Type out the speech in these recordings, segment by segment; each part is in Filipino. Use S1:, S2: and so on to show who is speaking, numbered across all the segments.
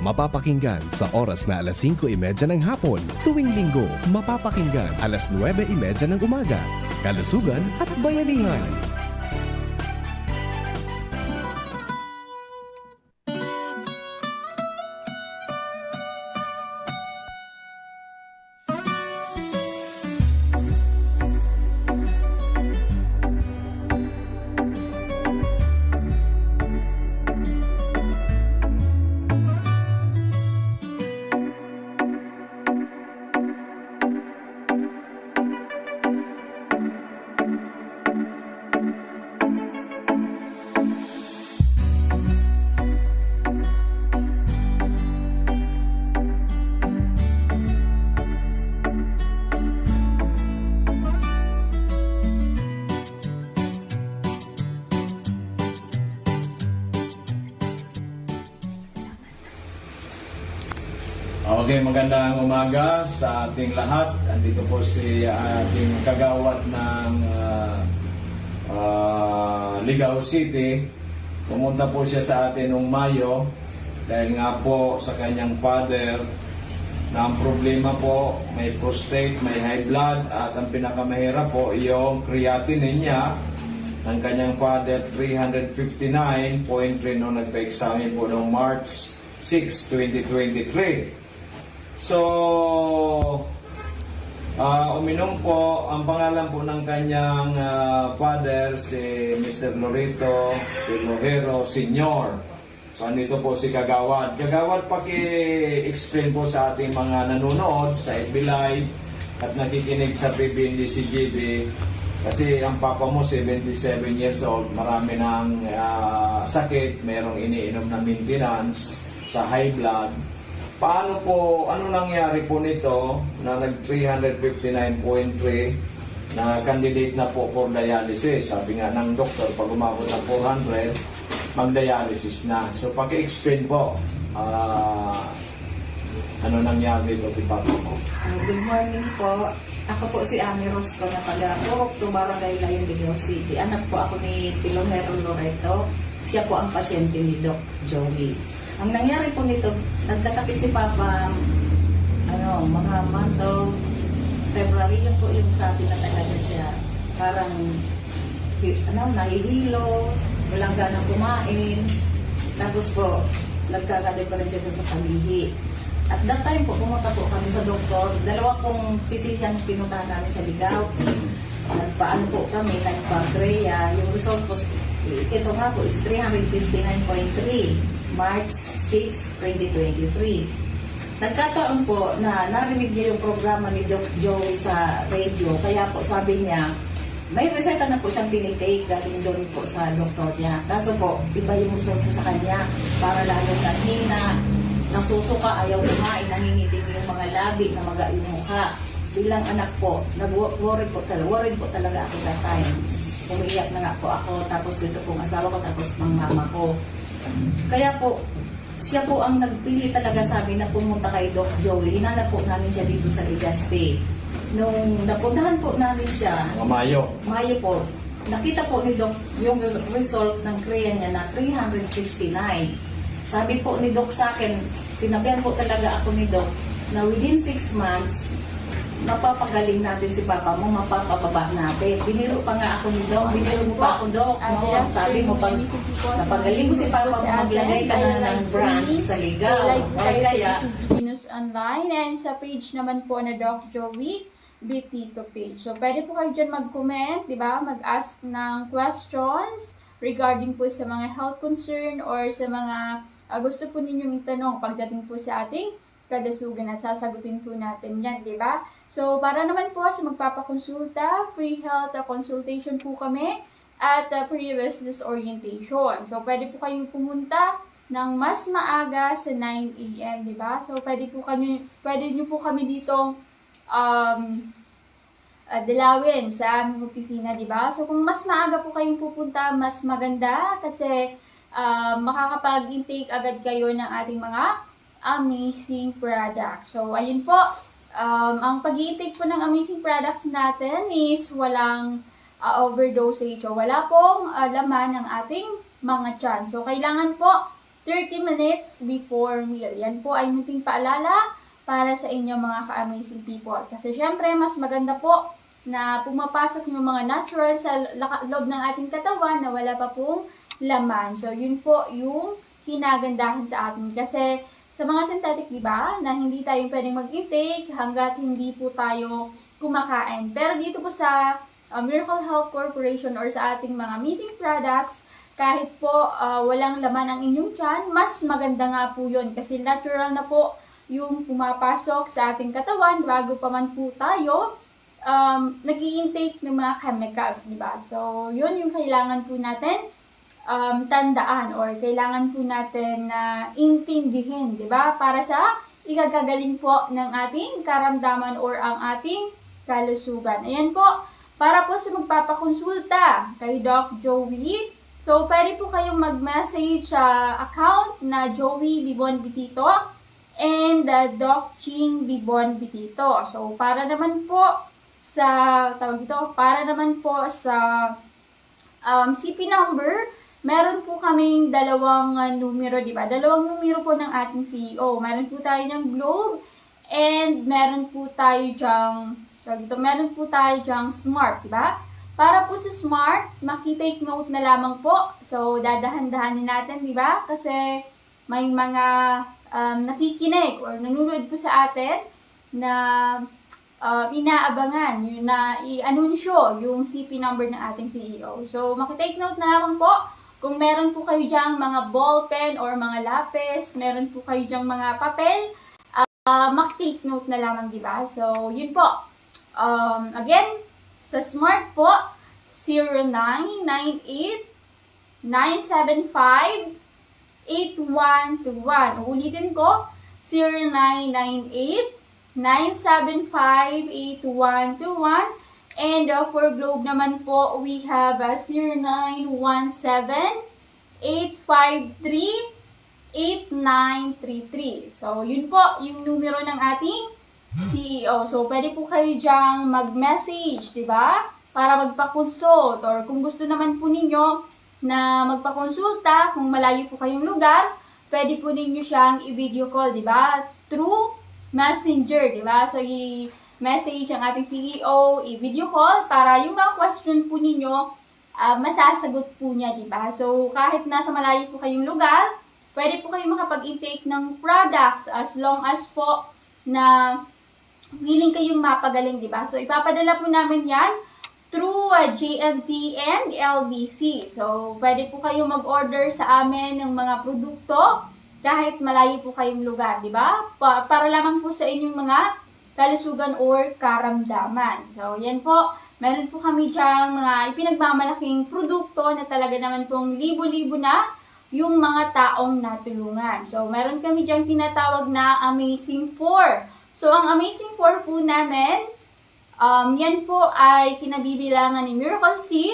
S1: mapapakinggan sa oras na alas 5:30 ng hapon. Tuwing linggo, mapapakinggan alas 9:30 ng umaga. Kalusugan at bayanihan.
S2: Okay, magandang umaga sa ating lahat. Andito po si ating kagawad ng Ligao City. Pumunta po siya sa atin noong Mayo dahil nga po sa kanyang father na ang problema po may prostate, may high blood at ang pinakamahirap po yung creatinine niya ng kanyang father 359.3 nung nagpa-examine po noong March 6, 2023. So, uminom po, ang pangalan po ng kanyang father si Mr. Lorito Pilojero Sr. So, andito po si Kagawad. Kagawad, paki-explain po sa ating mga nanonood sa FB Live at nakikinig sa PBND-CGB kasi ang papa mo 77 years old, marami ng sakit, merong iniinom na maintenance sa high blood. Paano po, ano nangyari po nito na nag 359.3 na candidate na po for dialysis? Sabi nga ng doktor, pag umabot ng 400, mag-dialysis na. So, paki-explain po, ano nangyari dito, Papa mo?
S3: Good morning po. Ako po si Ami Rosco na taga-Purok, Barangay Layon, Ligao City. Anak po ako ni Pilojero Loreto. Siya po ang pasyente ni Doc Joey. Ang nangyari po nito, nagkasakit si Papa, mga month of February, yun po yung sabi na talaga siya. Parang, nahihilo, walang ganang kumain. Tapos po, nagkakadiferent siya sa palihi. At that time po, pumunta po kami sa doktor. Dalawa pong physician pinuntahan namin sa Ligao. Nagpaano po kami, nagpa-Greya. Yung result po, ito nga po is 359.3. March 6, 2023. Nagkataon po na narinig niya yung programa ni Doc Joey sa radio. Kaya po sabi niya, may reseta na po siyang tinitake galing doon po sa doktor niya. Kaso po, iba yung result niya sa kanya. Para lalong nanghina, nasusuka, ayaw kumain, nangingitim yung mga labi, namaga yung mukha. Bilang anak po, nag-worried po talaga ako that time. Umiiyak na nga po ako, tapos ito pong asawa ko, tapos pang mama ko. Kaya po, siya po ang nagpili talaga sa amin na pumunta kay Doc Joey. Hinanap po namin siya dito sa Legazpi. Nung napuntahan po namin siya,
S2: Mayo
S3: po, nakita po ni Doc yung result ng CREA niya na 359. Sabi po ni Doc sa akin, sinabihan po talaga ako ni Doc na within 6 months, mapapagaling natin si Papa mo, mapapababa natin. Biniro pa nga ako ni Doc, biniro mo pa ako, Doc. Sabi mo, pag napagaling mo si Papa mo, maglagay ka na ng branch sa Ligao.
S4: Like tayo
S3: Kaya,
S4: sa PCGP News Online and sa page naman po na Doc Joey Bitito page. So, pwede po kayo dyan mag-comment, di ba? Mag-ask ng questions regarding po sa mga health concern or sa mga gusto po ninyong itanong pagdating po sa ating kalusugan at sasagutin po natin yan, di ba? So, para naman po sa magpapakonsulta, free health consultation po kami at free business orientation. So, pwede po kayong pumunta ng mas maaga sa 9 AM, di ba? So, pwede nyo po kami ditong dalawin sa aming opisina, di ba? So, kung mas maaga po kayong pupunta, mas maganda kasi makakapag-intake agad kayo ng ating mga amazing products. So, ayun po. Ang pag-i-intake po ng amazing products natin is walang overdosage. So, wala pong laman ng ating mga tiyan. So, kailangan po 30 minutes before meal. Yan po ay munting paalala para sa inyo mga ka-amazing people. Kasi syempre, mas maganda po na pumapasok yung mga natural sa loob ng ating katawan na wala pa pong laman. So, yun po yung kinagandahan sa atin. Kasi sa mga synthetic, di ba, na hindi tayo pwedeng mag-intake hanggat hindi po tayo kumakain. Pero dito po sa Miracle Health Corporation or sa ating mga amazing products, kahit po walang laman ang inyong tiyan, mas maganda nga po yun. Kasi natural na po yung pumapasok sa ating katawan bago pa man po tayo nag-i-intake ng mga chemicals, di ba? So, yun yung kailangan po natin tandaan or kailangan po natin na intindihin, di ba? Para sa ikagagaling po ng ating karamdaman or ang ating kalusugan. Ayan po, para po sa magpapakonsulta kay Doc Joey. So, pwede po kayong mag-message sa account na Joey Bibon Bitito and Doc Ching Bibon Bitito. So, para naman po sa CP number, meron po kaming dalawang numero, di ba? Dalawang numero po ng ating CEO. Meron po tayo ng Globe and meron po tayo dyang Smart, di ba? Para po sa Smart, makitake note na lamang po. So, dadahan-dahanin natin, di ba? Kasi may mga nakikinig or nanonood po sa atin na inaabangan yun na i-anunsyo yung CP number ng ating CEO. So, makitake note na lamang po. Kung meron po kayo dyang mga ball pen or mga lapis, meron po kayo dyang mga papel, makitake note na lamang, di ba? So, yun po. Again, sa Smart po, 0998-975-8121. Ulitin ko, 0998-975-8121. And for Globe naman po, we have 0917-853-8933. So, yun po yung numero ng ating CEO. So, pwede po kayo dyang mag-message, di ba? Para magpa-consult. Or kung gusto naman po ninyo na magpa-konsulta, kung malayo po kayong lugar, pwede po ninyo siyang i-video call, di ba? Through Messenger, di ba? So, i-message ang ating CEO, i-video call, para yung mga question po ninyo, masasagot po niya, di ba? So, kahit nasa malayo po kayong lugar, pwede po kayong makapag-intake ng products as long as po na willing kayong mapagaling, di ba? So, ipapadala po namin yan through JNT and LBC. So, pwede po kayong mag-order sa amin ng mga produkto kahit malayo po kayong lugar, di ba? Para lamang po sa inyong mga kalusugan or karamdaman. So, yan po. Meron po kami dyang mga ipinagmamalaking produkto na talaga naman pong libo-libo na yung mga taong natulungan. So, meron kami dyang tinatawag na Amazing 4. So, ang Amazing 4 po namin, yan po ay kinabibilangan ni Miracle C,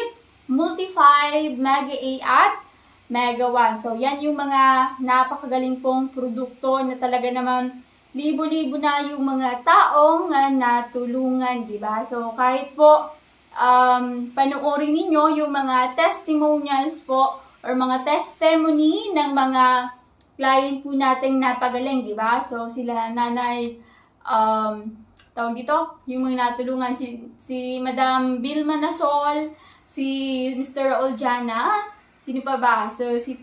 S4: Multi-5, Mega A at Mega 1. So, yan yung mga napakagaling pong produkto na talaga naman libo-libo na yung mga taong natulungan, di ba? So, kahit po panoorin ninyo yung mga testimonials po or mga testimony ng mga client po nating napagaling, di ba? So, sila Nanay tawag dito, yung mga natulungan, si Madam Vilma Nasol, si Mr. Oljana, sino pa ba? So, si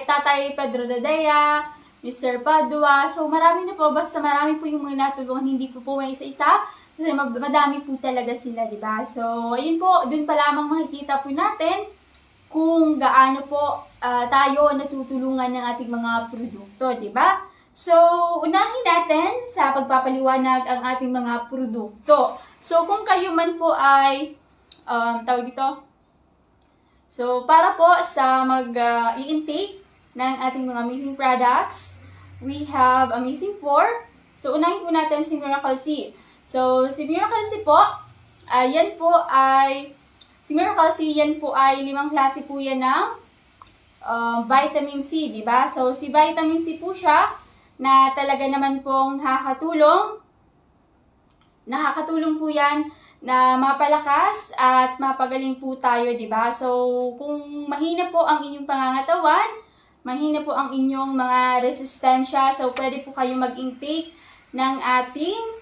S4: Tatay Pedro Dadea, Mr. Padua, so marami na po, basta marami po yung mga natulungan, hindi po may isa-isa, kasi madami po talaga sila, di ba? So, ayun po, dun pa lamang makikita po natin kung gaano po tayo natutulungan ng ating mga produkto, di ba? So, unahin natin sa pagpapaliwanag ang ating mga produkto. So, kung kayo man po ay, tawag dito, so, para po sa mag-i-intake ng ating mga amazing products, we have Amazing 4. So, unahin po natin si Miracle C. So, si Miracle C po, si Miracle C, yan po ay 5 klase po yan ng vitamin C, di ba? So, si vitamin C po siya, na talaga naman pong nakakatulong po yan na mapalakas at mapagaling po tayo, di ba? So, kung mahina po ang inyong pangangatawan, mahina po ang inyong mga resistensya, so pwede po kayo mag-intake ng ating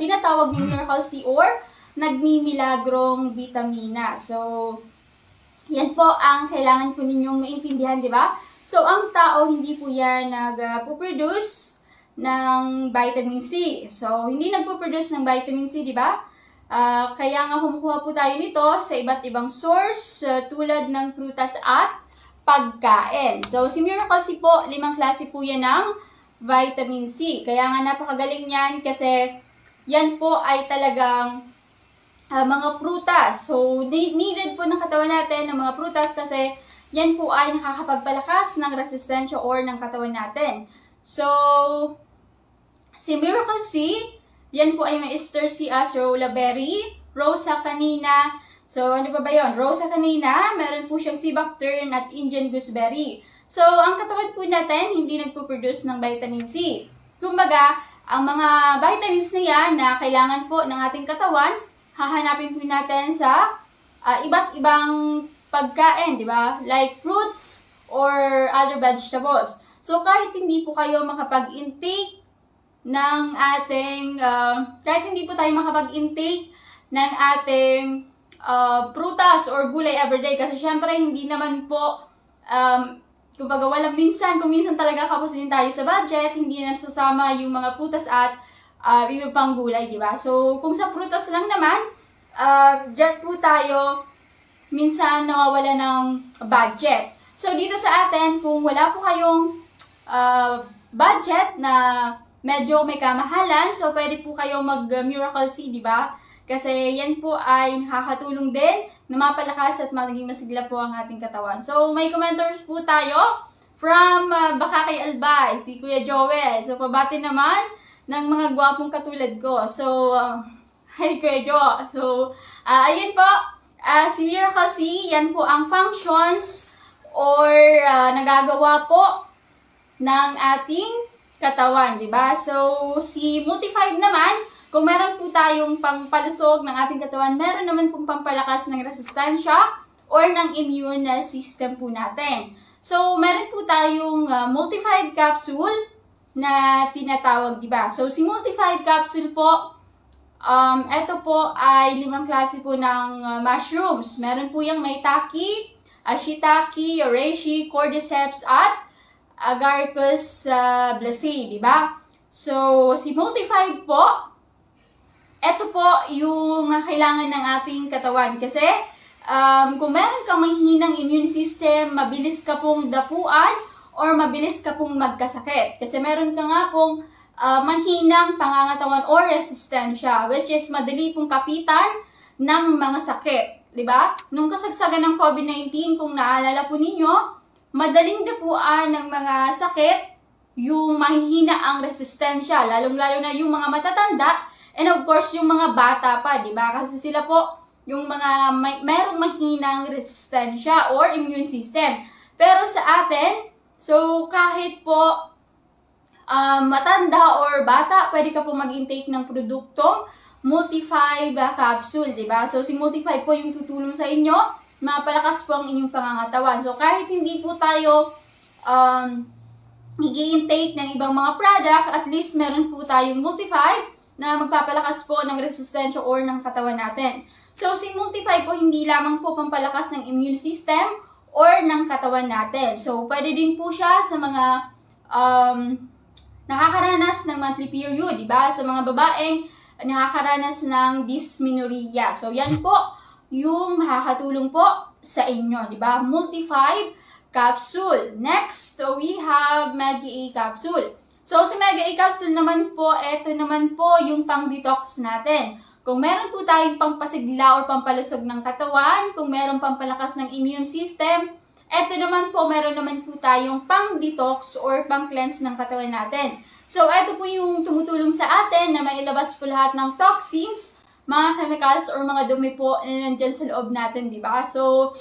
S4: tinatawag ng Miracle C or nagmimilagrong vitamina. So, yan po ang kailangan po ninyong maintindihan, di ba? So, ang tao, hindi po yan nag-produce ng vitamin C. So, hindi nagpo-produce ng vitamin C, di ba? Kaya nga kumukuha po tayo nito sa iba't ibang source tulad ng prutas at pagkain. So, si Miracle C po, 5 klase po yan ng vitamin C. Kaya nga napakagaling yan kasi yan po ay talagang mga prutas. So, needed po ng katawan natin ng mga prutas kasi yan po ay nakakapagpalakas ng resistensya or ng katawan natin. So, si Miracle C, yan po ay may ester C as Rola Berry, Rosa Canina. So, ano pa ba yun? Rosa Canina, meron po siyang sea buckthorn at Indian gooseberry. So, ang katawan po natin, hindi nagpo-produce ng vitamin C. Kumbaga, ang mga vitamins na yan na kailangan po ng ating katawan, hahanapin po natin sa iba't ibang pagkain, di ba? Like fruits or other vegetables. So, kahit hindi po kayo makapag-intake ng ating, kahit hindi po tayo makapag-intake ng ating prutas or gulay everyday, kasi syempre hindi naman po, kumbaga walang kung minsan talaga kapos din tayo sa budget, hindi na sasama yung mga prutas at iba pang gulay, di ba? So, kung sa prutas lang naman, dyan po tayo minsan nawawala ng budget. So, dito sa atin, kung wala po kayong budget na medyo may kamahalan, so pwede po kayong mag-Miracle C, di ba? Kasi yan po ay nakakatulong din na mapalakas at maging masigla po ang ating katawan. So, may commenters po tayo from Bakakay Albay, si Kuya Joel. So, pabati naman ng mga gwapong katulad ko. So, hi Kuya Jo. So, ayun po. Si Miracle C, yan po ang functions or nagagawa po ng ating katawan, di ba? So, si Multi-5 naman, kung meron po tayong pangpalusog ng ating katawan, meron naman pong pampalakas ng resistensya or ng immune system po natin. So, meron po tayong Multi-5 capsule na tinatawag, di ba? So, si Multi-5 capsule po, ito po ay 5 klase po ng mushrooms. Meron po yung maitake, shiitake, reishi, cordyceps, at agaricus blacei, di ba? So, si Multi-5 po, ito po yung kailangan ng ating katawan. Kasi, kung meron kang manghinang immune system, mabilis ka pong dapuan, or mabilis ka pong magkasakit. Kasi meron ka nga pong mahinang pangangatawan or resistensya, which is madali pong kapitan ng mga sakit. Diba? Nung kasagsagan ng COVID-19, kung naalala po ninyo, madaling dapuan ng mga sakit yung mahihina ang resistensya, lalong-lalo na yung mga matatanda, and of course, yung mga bata pa, diba? Kasi sila po, yung mga merong mahinang resistensya or immune system. Pero sa atin, so kahit po matanda or bata, pwede ka po mag-intake ng produktong Multi-5 capsule, diba? So, si Multi-5 po yung tutulong sa inyo, mapalakas po ang inyong pangangatawan. So, kahit hindi po tayo i-intake ng ibang mga product, at least meron po tayong Multi-5 na magpapalakas po ng resistensya or ng katawan natin. So, si Multi-5 po hindi lamang po pampalakas ng immune system or ng katawan natin. So, pwede din po siya sa mga nakakaranas ng monthly period, diba? Sa mga babaeng nakakaranas ng dysmenorrhea. So, yan po yung makakatulong po sa inyo, diba? Multi-5 capsule. Next, we have Mega-A capsule. So, sa Mega-A capsule naman po, ito naman po yung pang-detox natin. Kung meron po tayong pampasigla or pampalusog ng katawan, kung meron pampalakas ng immune system, eto naman po, meron naman po tayong pang-detox or pang-cleanse ng katawan natin. So, eto po yung tumutulong sa atin na mailabas po lahat ng toxins, mga chemicals, or mga dumi po na nandyan sa loob natin, di ba? So,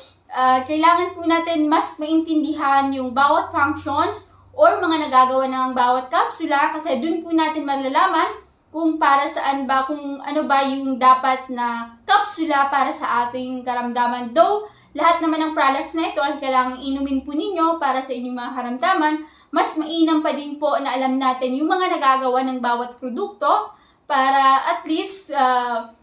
S4: kailangan po natin mas maintindihan yung bawat functions or mga nagagawa ng bawat kapsula kasi dun po natin malalaman kung para saan ba, kung ano ba yung dapat na kapsula para sa ating karamdaman. Though, lahat naman ng products na ito ay kailangang inumin po ninyo para sa inyong mga karamdaman, mas mainam pa din po na alam natin yung mga nagagawa ng bawat produkto para at least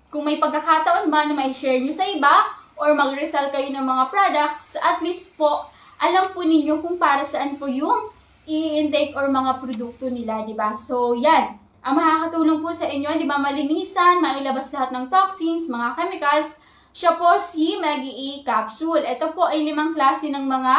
S4: kung may pagkakataon man na may share nyo sa iba or mag-resell kayo ng mga products, at least po alam po ninyo kung para saan po yung i-intake or mga produkto nila, di ba? So, yan. Ang makakatulong po sa inyo, di ba, malinisan, mailabas lahat ng toxins, mga chemicals, siya po si Maggie E Capsule. Ito po ay 5 klase ng mga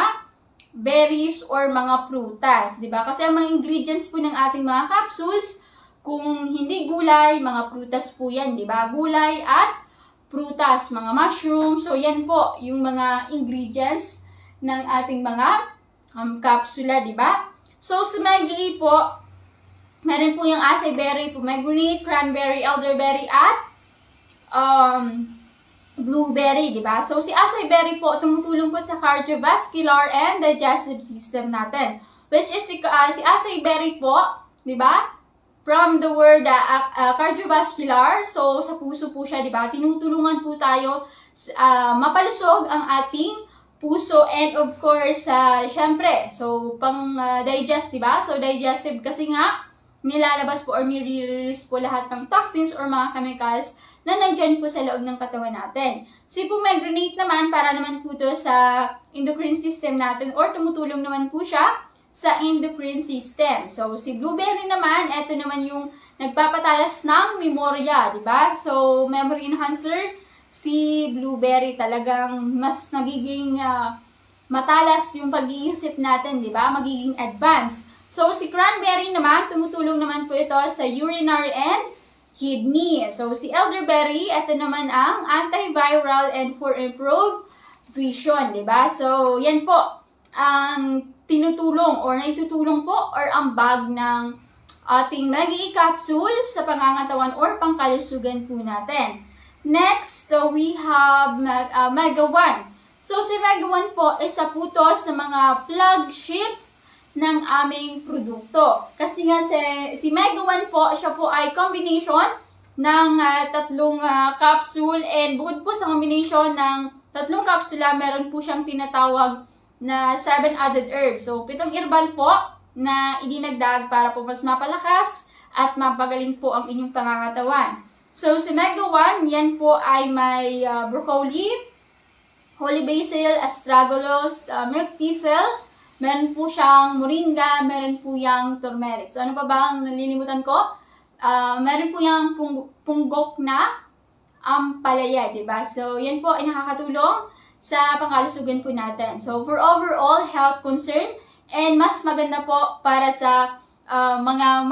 S4: berries or mga prutas, di ba? Kasi ang mga ingredients po ng ating mga capsules, kung hindi gulay, mga prutas po yan, di ba? Gulay at prutas, mga mushroom. So, yan po yung mga ingredients ng ating mga kapsula, di ba? So, sa Maggie E po, meron po yung acai berry, pomegranate, cranberry, elderberry, at blueberry, di ba? So, si acai berry po, tumutulong po sa cardiovascular and digestive system natin. Which is, si acai berry po, di ba? From the word cardiovascular, so sa puso po siya, di ba? Tinutulungan po tayo mapalusog ang ating puso and of course, syempre, so pang-digest, di ba? So, digestive kasi nga, nilalabas po or nire-release po lahat ng toxins or mga chemicals na nandyan po sa loob ng katawan natin. Si pomegranate naman, para naman po to sa endocrine system natin or tumutulong naman po siya sa endocrine system. So, si blueberry naman, eto naman yung nagpapatalas ng memorya, di ba? So, memory enhancer, si blueberry talagang mas nagiging matalas yung pag-iisip natin, di ba? Magiging advanced. So, si cranberry naman, tumutulong naman po ito sa urinary and kidney. So, si elderberry, ito naman ang antiviral and for improved vision, di ba? So, yan po ang tinutulong or naitutulong po or ang bag ng ating Maggie E capsule sa pangangatawan or pangkalusugan po natin. Next, we have Mega One. So, si Mega One po, isa po to sa mga flagships ng aming produkto. Kasi nga si Mega One po, siya po ay combination ng 3 capsule and bukod po sa combination ng 3 kapsula, meron po siyang tinatawag na 7 added herbs. So, 7 herbal po na idinagdag para po mas mapalakas at mapagaling po ang inyong pangangatawan. So, si Mega One, yan po ay may broccoli, holy basil, astragalus, milk thistle, meron po siyang moringa, meron po yung turmeric. So, ano pa ba ang nalilimutan ko? Meron po yung punggok na ampalaya, diba? So, yan po ay nakakatulong sa pangkalusugan po natin. So, for overall health concern, and mas maganda po para sa mga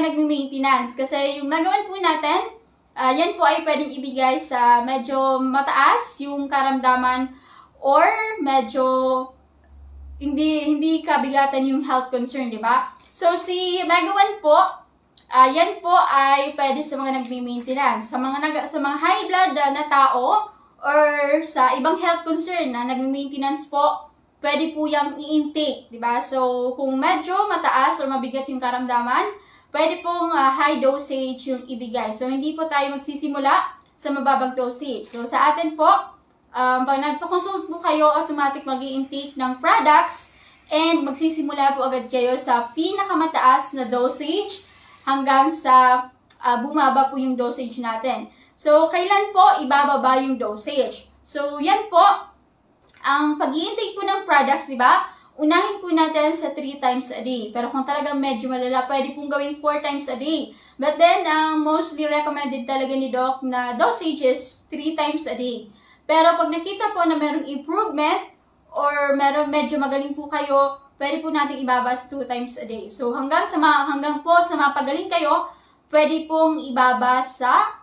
S4: nagme-maintenance. Kasi yung nagawan po natin, yan po ay pwedeng ibigay sa medyo mataas yung karamdaman or medyo hindi kabigatan yung health concern, di ba? So, si Mega One po, yan po ay pwede sa mga nagme-maintenance. Sa mga high blood na tao or sa ibang health concern na nagme-maintenance po, pwede po yung i-intake, di ba? So, kung medyo mataas or mabigat yung karamdaman, pwede pong high dosage yung ibigay. So, hindi po tayo magsisimula sa mababang dosage. So, sa atin po, pag nagpa-consult po kayo, automatic mag-i-intake ng products and magsisimula po agad kayo sa pinakamataas na dosage hanggang sa bumaba po yung dosage natin. So, kailan po ibababa yung dosage? So, yan po, ang pag-i-intake po ng products, di ba? Unahin po natin sa 3 times a day. Pero kung talagang medyo malala, pwede pong gawing 4 times a day. But then, ang mostly recommended talaga ni Doc na dosage is 3 times a day. Pero pag nakita po na merong improvement or medyo magaling po kayo, pwede po natin ibaba sa 2 times a day. So hanggang po sa mapagaling kayo, pwede pong ibaba sa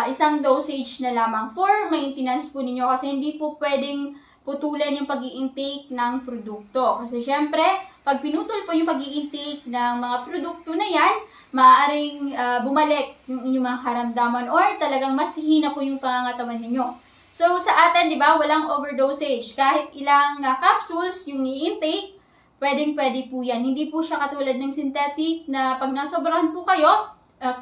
S4: isang dosage na lamang for maintenance po ninyo. Kasi hindi po pwedeng putulan yung pag-i-intake ng produkto. Kasi syempre, pag pinutol po yung pag-i-intake ng mga produkto na yan, maaaring bumalik yung inyong mga karamdaman or talagang masihina po yung pangangatawan ninyo. So, sa atin, di ba, walang overdosage. Kahit ilang capsules yung i-intake, pwede po yan. Hindi po siya katulad ng synthetic na pag nasobrahan po kayo,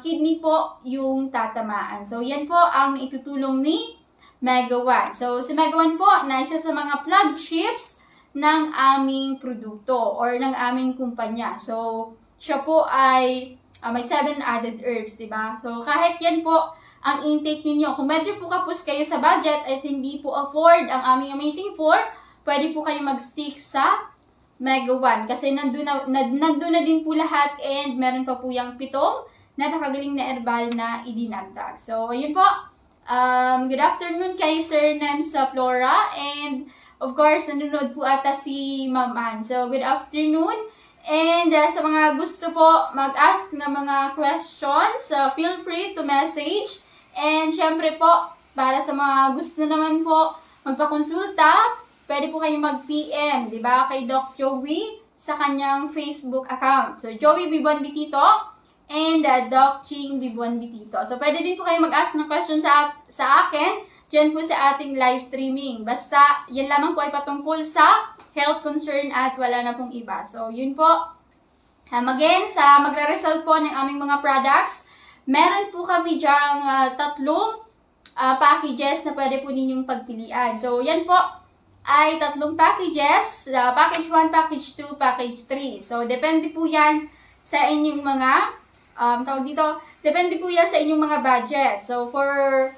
S4: kidney po yung tatamaan. So, yan po ang itutulong ni Mega One. So, si Mega One po na isa sa mga flagships ng aming produkto or ng aming kumpanya. So, siya po ay may 7 added herbs, diba? So, kahit yan po ang intake ninyo. Kung medyo po kapos kayo sa budget at hindi po afford ang aming Amazing 4, pwede po kayo mag-stick sa Mega One. Kasi nandun na din po lahat and meron pa po yung 7 napakagaling na herbal na idinagdag. So, ayun po. Good afternoon kay Sir Nems Flora and of course, nanonood po ata si Ma'am Ann. So, good afternoon. And sa mga gusto po mag-ask na mga questions, feel free to message. And syempre po, para sa mga gusto naman po magpakonsulta, pwede po kayong mag-PM, di ba, kay Doc Joey sa kanyang Facebook account. So, Joey Bibuan Bitito and Doc Ching Bibuan Bitito. So, pwede din po kayo mag-ask ng questions sa akin dyan po sa ating live streaming. Basta, yan lamang po ay patungkol sa health concern at wala na pong iba. So, yun po. Again, sa magre-result po ng aming mga products, meron po kami dyang 3 packages na pwede po ninyong pagpilian. So, yan po ay 3 packages. Package 1, package 2, package 3. So, depende po yan sa inyong mga, depende po yan sa inyong mga budget. So, for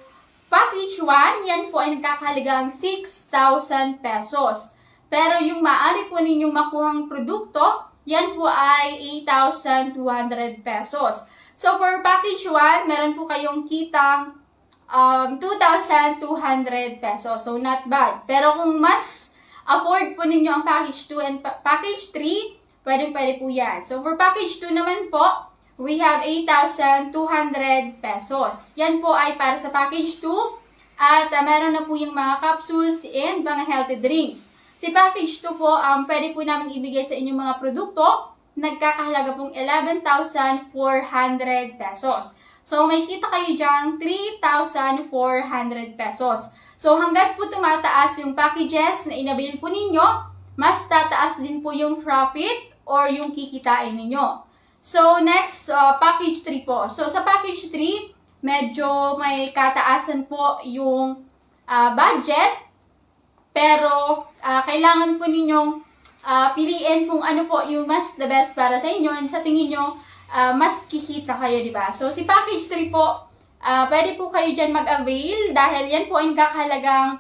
S4: package 1, yan po ay nagkakahalagang 6,000 pesos. Pero yung maaari po ninyong makuhang produkto, yan po ay 8,200 pesos. So, for package 1, meron po kayong kitang 2,200 pesos. So, not bad. Pero kung mas afford po ninyo ang package 2 and package 3, pwede po yan. So, for package 2 naman po, we have 8,200 pesos. Yan po ay para sa package 2 at meron na po yung mga capsules and mga healthy drinks. Si package 2 po, pwede po namin ibigay sa inyong mga produkto, nagkakahalaga pong 11,400 pesos. So, may kita kayo dyang 3,400 pesos. So, hanggat po tumataas yung packages na inabil po ninyo, mas tataas din po yung profit or yung kikitain ninyo. So, next, package 3 po. So, sa package 3, medyo may kataasan po yung budget. Pero, kailangan po ninyong piliin kung ano po yung mas the best para sa inyo. And sa tingin nyo, mas kikita kayo, di ba? So, si package 3 po, pwede po kayo dyan mag-avail dahil yan po ay kakahalagang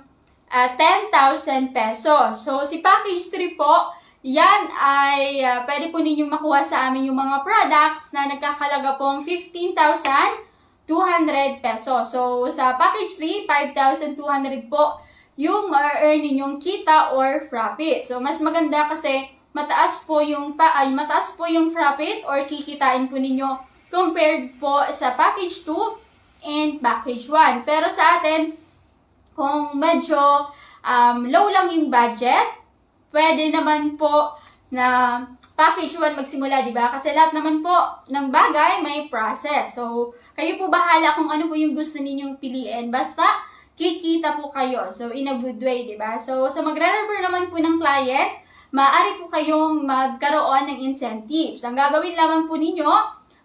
S4: 10,000 pesos. So, si package 3 po, yan ay pwede po ninyong makuha sa amin yung mga products na nagkakalaga pong 15,200 pesos. So, sa package 3, 5,200 po yung ma-earn ninyong kita or profit. So, mas maganda kasi mataas po yung profit or kikitain po ninyo compared po sa package 2 and package 1. Pero sa atin, kung medyo low lang yung budget, pwede naman po na package 1 magsimula, di ba? Kasi lahat naman po ng bagay may process. So, kayo po bahala kung ano po yung gusto ninyong piliin. Basta, kikita po kayo. So, in a good way, di ba? So, sa magre-refer naman po ng client, maaari po kayong magkaroon ng incentives. Ang gagawin lamang po ninyo,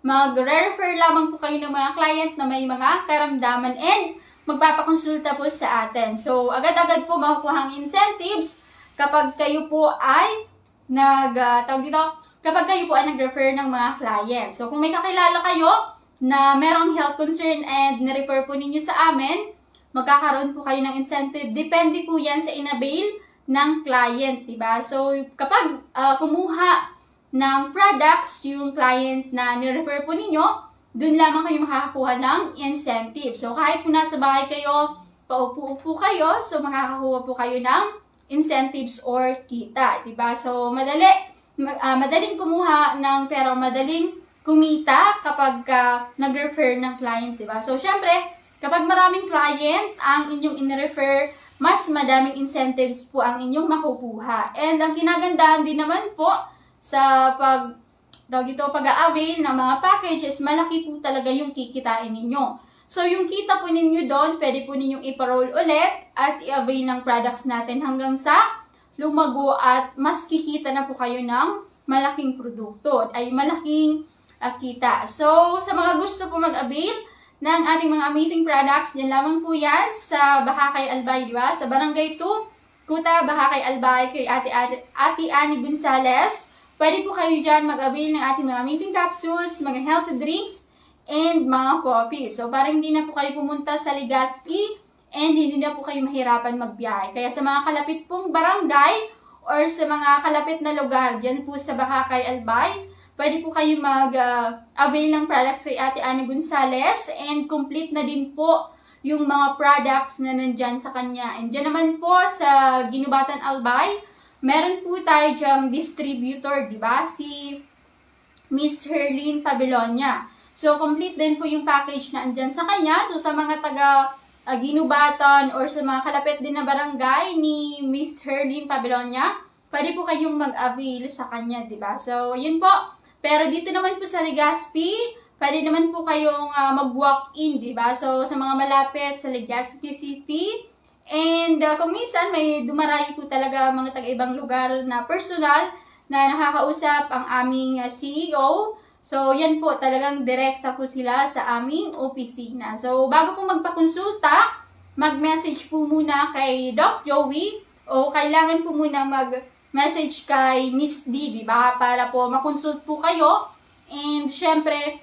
S4: magre-refer lamang po kayo ng mga client na may mga karamdaman and magpapakonsulta po sa atin. So, agad-agad po makukuha ang incentives kapag kayo po ay nag-refer ng mga client. So, kung may kakilala kayo na merong health concern and na-refer po ninyo sa amin, magkakaroon po kayo ng incentive. Depende po yan sa inabail ng client, diba? So, kapag kumuha ng products yung client na ni-refer po ninyo, dun lamang kayo makakakuha ng incentive. So, kahit po nasa bahay kayo, paupo-upo kayo, so makakakuha po kayo ng incentives or kita, diba? So, madaling kumuha ng pero madaling kumita kapag nag-refer ng client, diba? So, syempre, kapag maraming client ang inyong in-refer, mas madaming incentives po ang inyong makukuha. And ang kinagandahan din naman po sa pag-a-avail ng mga packages, malaki po talaga yung kikitain ninyo. So, yung kita po ninyo doon, pwede po ninyong iparol ulit at i-avail ng products natin hanggang sa lumago at mas kikita na po kayo ng malaking produkto. Ay malaking kita. So, sa mga gusto po mag-avail ng ating mga amazing products, dyan lamang po yan sa Bahakay Albay, di ba? Sa Barangay 2, Kuta, Bahakay Albay, kay Ate Annie Gonzales. Pwede po kayo dyan mag-avail ng ating mga amazing capsules, mga healthy drinks, and mga coffee. So, parang hindi na po kayo pumunta sa Legazpi and hindi na po kayo mahirapan magbiyahe. Kaya sa mga kalapit pong barangay or sa mga kalapit na lugar, dyan po sa Bahakay Albay, pwede po kayo mag-avail ng products kay Ate Annie Gonzales and complete na din po yung mga products na nandyan sa kanya. And dyan naman po sa Ginubatan Albay, meron po tayo dyang distributor, di ba? Si Miss Herlene Pabelonia. So, complete din po yung package na andyan sa kanya. So, sa mga taga Ginubatan or sa mga kalapit din na barangay ni Miss Herlene Pabelonia, pwede po kayong mag-avail sa kanya, di ba? So, yun po. Pero dito naman po sa Legazpi, pwede naman po kayong mag-walk-in, di ba? So, sa mga malapit sa Legazpi City. And kung minsan may dumarayo po talaga mga taga-ibang lugar na personal na nakakausap ang aming CEO. So, yan po, talagang direkta po sila sa aming opisina. So, bago po magpakonsulta, mag-message po muna kay Doc Joey o kailangan po muna mag-message kay Miss D, di ba? Para po makonsult po kayo. And syempre,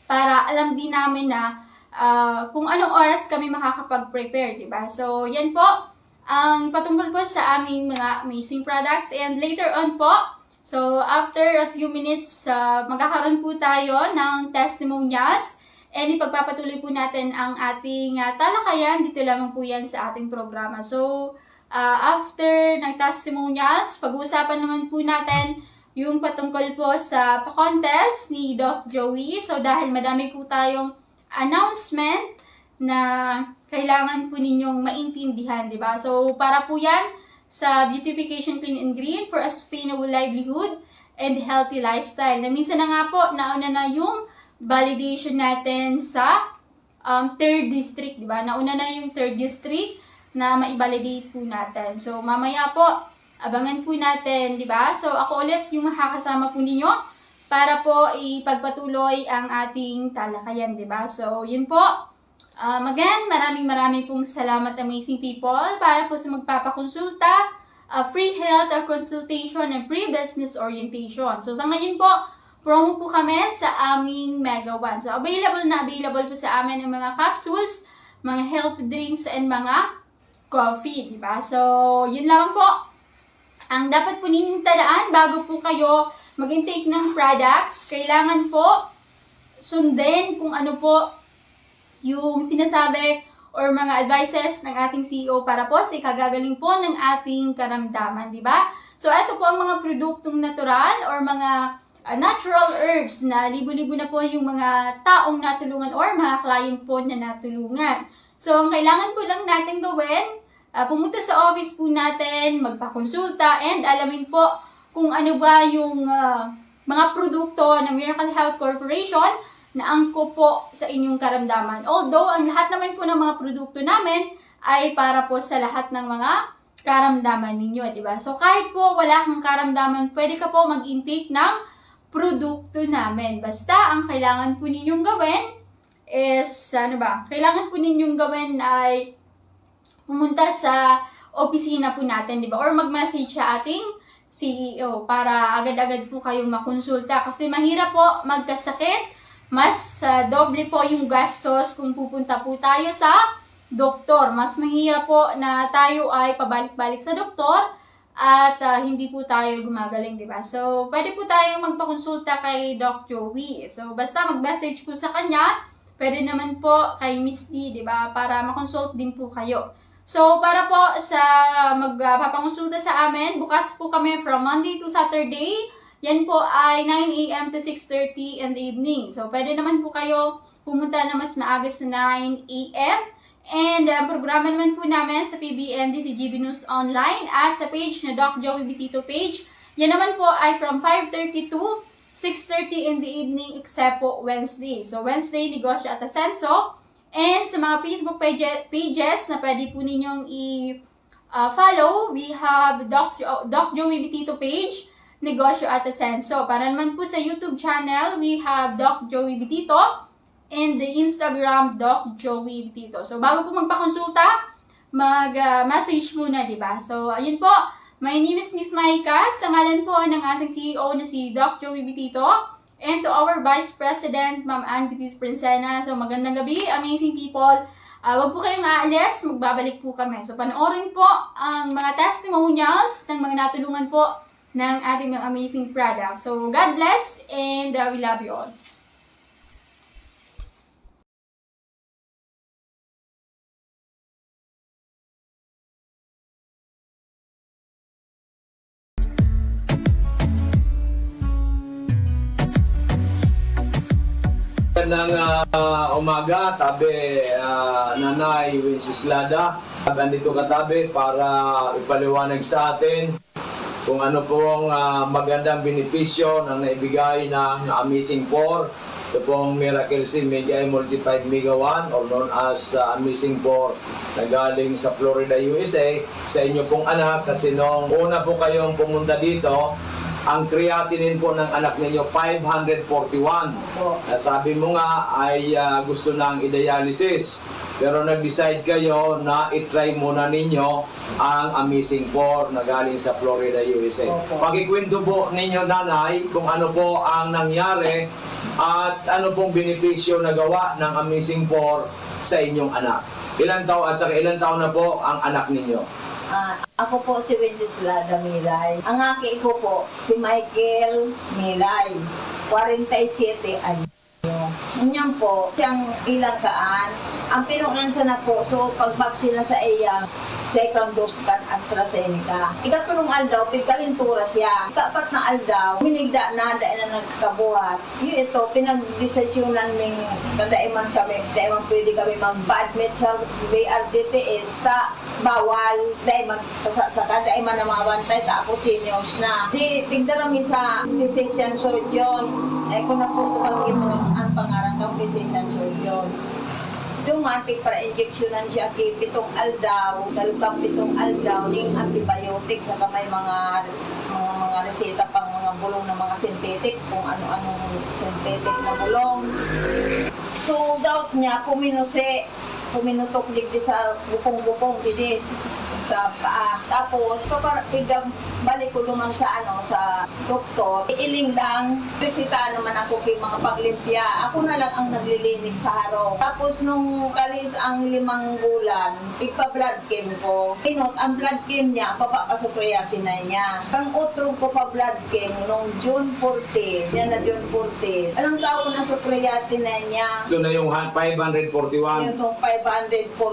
S4: para alam din namin na kung anong oras kami makakapag-prepare, di ba? So, yan po ang patungkol po sa aming mga amazing products. And later on po, so after a few minutes, magkakaroon po tayo ng testimonials and ipagpapatuloy po natin ang ating talakayan. Dito lamang po yan sa ating programa. So, after ng testimonials, pag-uusapan naman po natin yung patungkol po sa pa-contest ni Doc Joey. So, dahil madami po tayong announcement na kailangan po ninyong maintindihan, di ba? So, para po yan sa Beautification Clean and Green for a Sustainable Livelihood and Healthy Lifestyle. Na minsan na nga po, nauna na yung validation natin sa 3rd District, di ba? Nauna na yung 3rd District na ma-validate po natin. So, mamaya po, abangan po natin, di ba? So, ako ulit yung makakasama po ninyo para po ipagpatuloy ang ating talakayan, di ba? So, yun po. Again, maraming pong salamat, amazing people, para po sa magpapakonsulta, free health consultation, and free business orientation. So, sa ngayon po, promo po kami sa aming Mega One. So, available po sa amin ang mga capsules, mga health drinks, and mga coffee, di ba? So, yun lang po. Ang dapat po ninyong tandaan bago po kayo mag-intake ng products, kailangan po sundin kung ano po yung sinasabi or mga advices ng ating CEO para po sa ikagagaling po ng ating karamdaman, di ba? So, ito po ang mga produktong natural or mga natural herbs na libo-libo na po yung mga taong natulungan or mga client po na natulungan. So, ang kailangan po lang natin gawin, pumunta sa office po natin, magpakonsulta, and alamin po kung ano ba yung mga produkto ng Miracle Health Corporation na angkop po sa inyong karamdaman. Although, ang lahat naman po ng mga produkto namin ay para po sa lahat ng mga karamdaman ninyo, di ba? So, kahit po wala kang karamdaman, pwede ka po mag-intake ng produkto namin. Basta, ang kailangan po ninyong gawin is, kailangan po ninyong gawin ay pumunta sa opisina po natin, di ba? Or mag-message sa ating CEO para agad-agad po kayong makonsulta. Kasi mahirap po magkasakit, mas doble po yung gastos kung pupunta po tayo sa doktor. Mas mahirap po na tayo ay pabalik-balik sa doktor at hindi po tayo gumagaling, di ba? So, pwede po tayong magpakonsulta kay Doc Joey. So, basta mag-message po sa kanya, pwede naman po kay Miss D, di ba? Para makonsult din po kayo. So, para po sa magpapakonsulta sa amin, bukas po kami from Monday to Saturday. Yan po ay 9 a.m. to 6:30 in the evening. So, pwede naman po kayo pumunta na mas maaga sa 9 a.m. And programa naman po namin sa PBND, si GB News Online at sa page na Doc Joey Bitito page. Yan naman po ay from 5:30 to 6:30 in the evening except po Wednesday. So, Wednesday, Negosyo at Asenso. And sa mga Facebook pages na pwede po ninyong i-follow, we have Doc Joey Bitito page Negosyo at Asenso. Para naman po sa YouTube channel, we have Doc Joey Bitito and the Instagram Doc Joey Bitito. So, bago po magpakonsulta, mag-message muna, di ba? So, ayun po. My name is Miss Maika. Sa ngalan po ng ating CEO na si Doc Joey Bitito. And to our Vice President, Ma'am Ann Bitito Princena. So, magandang gabi, amazing people. Wag po kayong aalis, magbabalik po kami. So, panoorin po ang mga testimonials ng mga natulungan po ng ating mga amazing product. So, God bless and we love you all.
S2: Magandang umaga, tabi Nanay Wenceslada. Andito katabi para ipaliwanag sa atin kung ano pong magandang benepisyo na naibigay ng Amazing 4. Ito pong Miracle Seed Media Multiplied Mega 1 or known as Amazing 4 na galing sa Florida, USA sa inyo pong anak kasi nung una po kayong pumunta dito, ang creatinine po ng anak ninyo 541. Sabi mo nga ay gusto nang i-dialysis. Pero nag-decide kayo na i-try muna ninyo ang Amazing 4 na galing sa Florida, USA. Pakikwento po ninyo, Nanay, kung ano po ang nangyari at ano pong benepisyo na gawa ng Amazing 4 sa inyong anak. Ilang taon na po ang anak ninyo?
S5: Ako po si Wenceslada Milay. Ang aki ko po si Michael Milay, 47 anyo. Ganyan po, siyang ilagaan. Ang pinunansa na po, so pagbaksina sa iya, second dose kan AstraZeneca. Ikatulong aldaw, pigkalintura siya. Ikapat na aldaw, minigda na, dahil na nagkabuhat. Yun ito, pinag-desisyonan ng kadaiman kami, daiman pwede kami mag-admit sa BRTTH sa bawal, daiman sa kadaiman na mga bantay, tapos seniors na. Di, tigdarami sa decision surgeon. Kung naputupagin mo ang pangarang kang decision surgeon. Dumating para injeksyonan siya kay pitong aldaw, dalukang pitong aldaw, ning antibiotic sa kamay mga reseta pang mga bulong ng mga synthetic, kung ano-anong synthetic na bulong. So, gout niya, puminutok digdi sa bukong-bukong, digdi sa paa. Tapos, balik ko naman sa sa doktor. Iiling lang, resita naman ako kay mga paglimpya. Ako na lang ang naglilinig sa harap. Tapos nung kalis ang 5 bulan, ipa-blood chem ko. Inot, ang blood chem niya, papapasukreatinay niya. Ang utro ko pa blood chem nung June 14. Yan na June 14. Alang tao na sukreatinay niya.
S2: Ito na yung 541.
S5: Yung 541.89.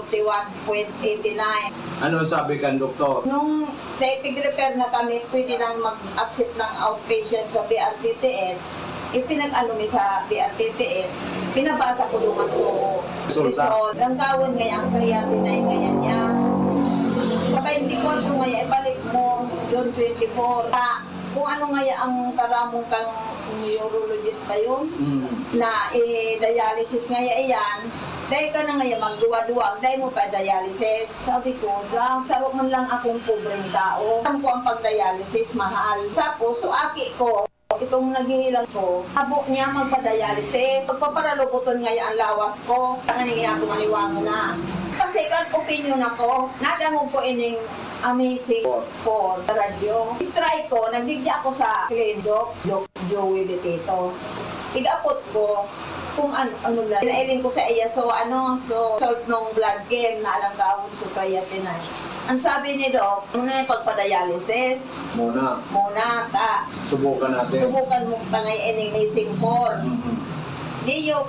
S2: Ano sabi kan doktor?
S5: Nung pig-repair na kami, pwede nang mag-accept ng outpatient sa BRTTH. Ipinag-ano mi sa BRTTH, pinabasa ko naman so result. Langkawin ngayon ang creatinine ngayon niya. Sa 24 ngayon, ibalik mo, June 24. Kung ano ngayon ang karamong kang neurologist kayo, na dialysis ngayon yan, dahil ka na ngayon magduwa-duwa, dahil mo pa dialysis. Sabi ko, sarap man lang akong pobreng tao. Alam ko ang pag-dialysis, mahal. Tapos, so aki ko, itong naghihilang ko, habo niya magpa-dialysis. Pagpaparalubuton ngayon ang lawas ko, nangyayang ako maniwango na. Kasi kan opinion ako, nadangog ko ining Amazing 4 radyo. I-try ko, nagdigya ako sa Doc Joey Bitito. Igapot ko, kung ano lang. Pinailing ko sa iya, so salt ng blood chem na alang gawin so creatinine. Ang sabi ni Doc, muna yung pagpa-dialysis.
S2: Muna. Subukan natin.
S5: Subukan mo tangay ining Amazing 4. Di yo,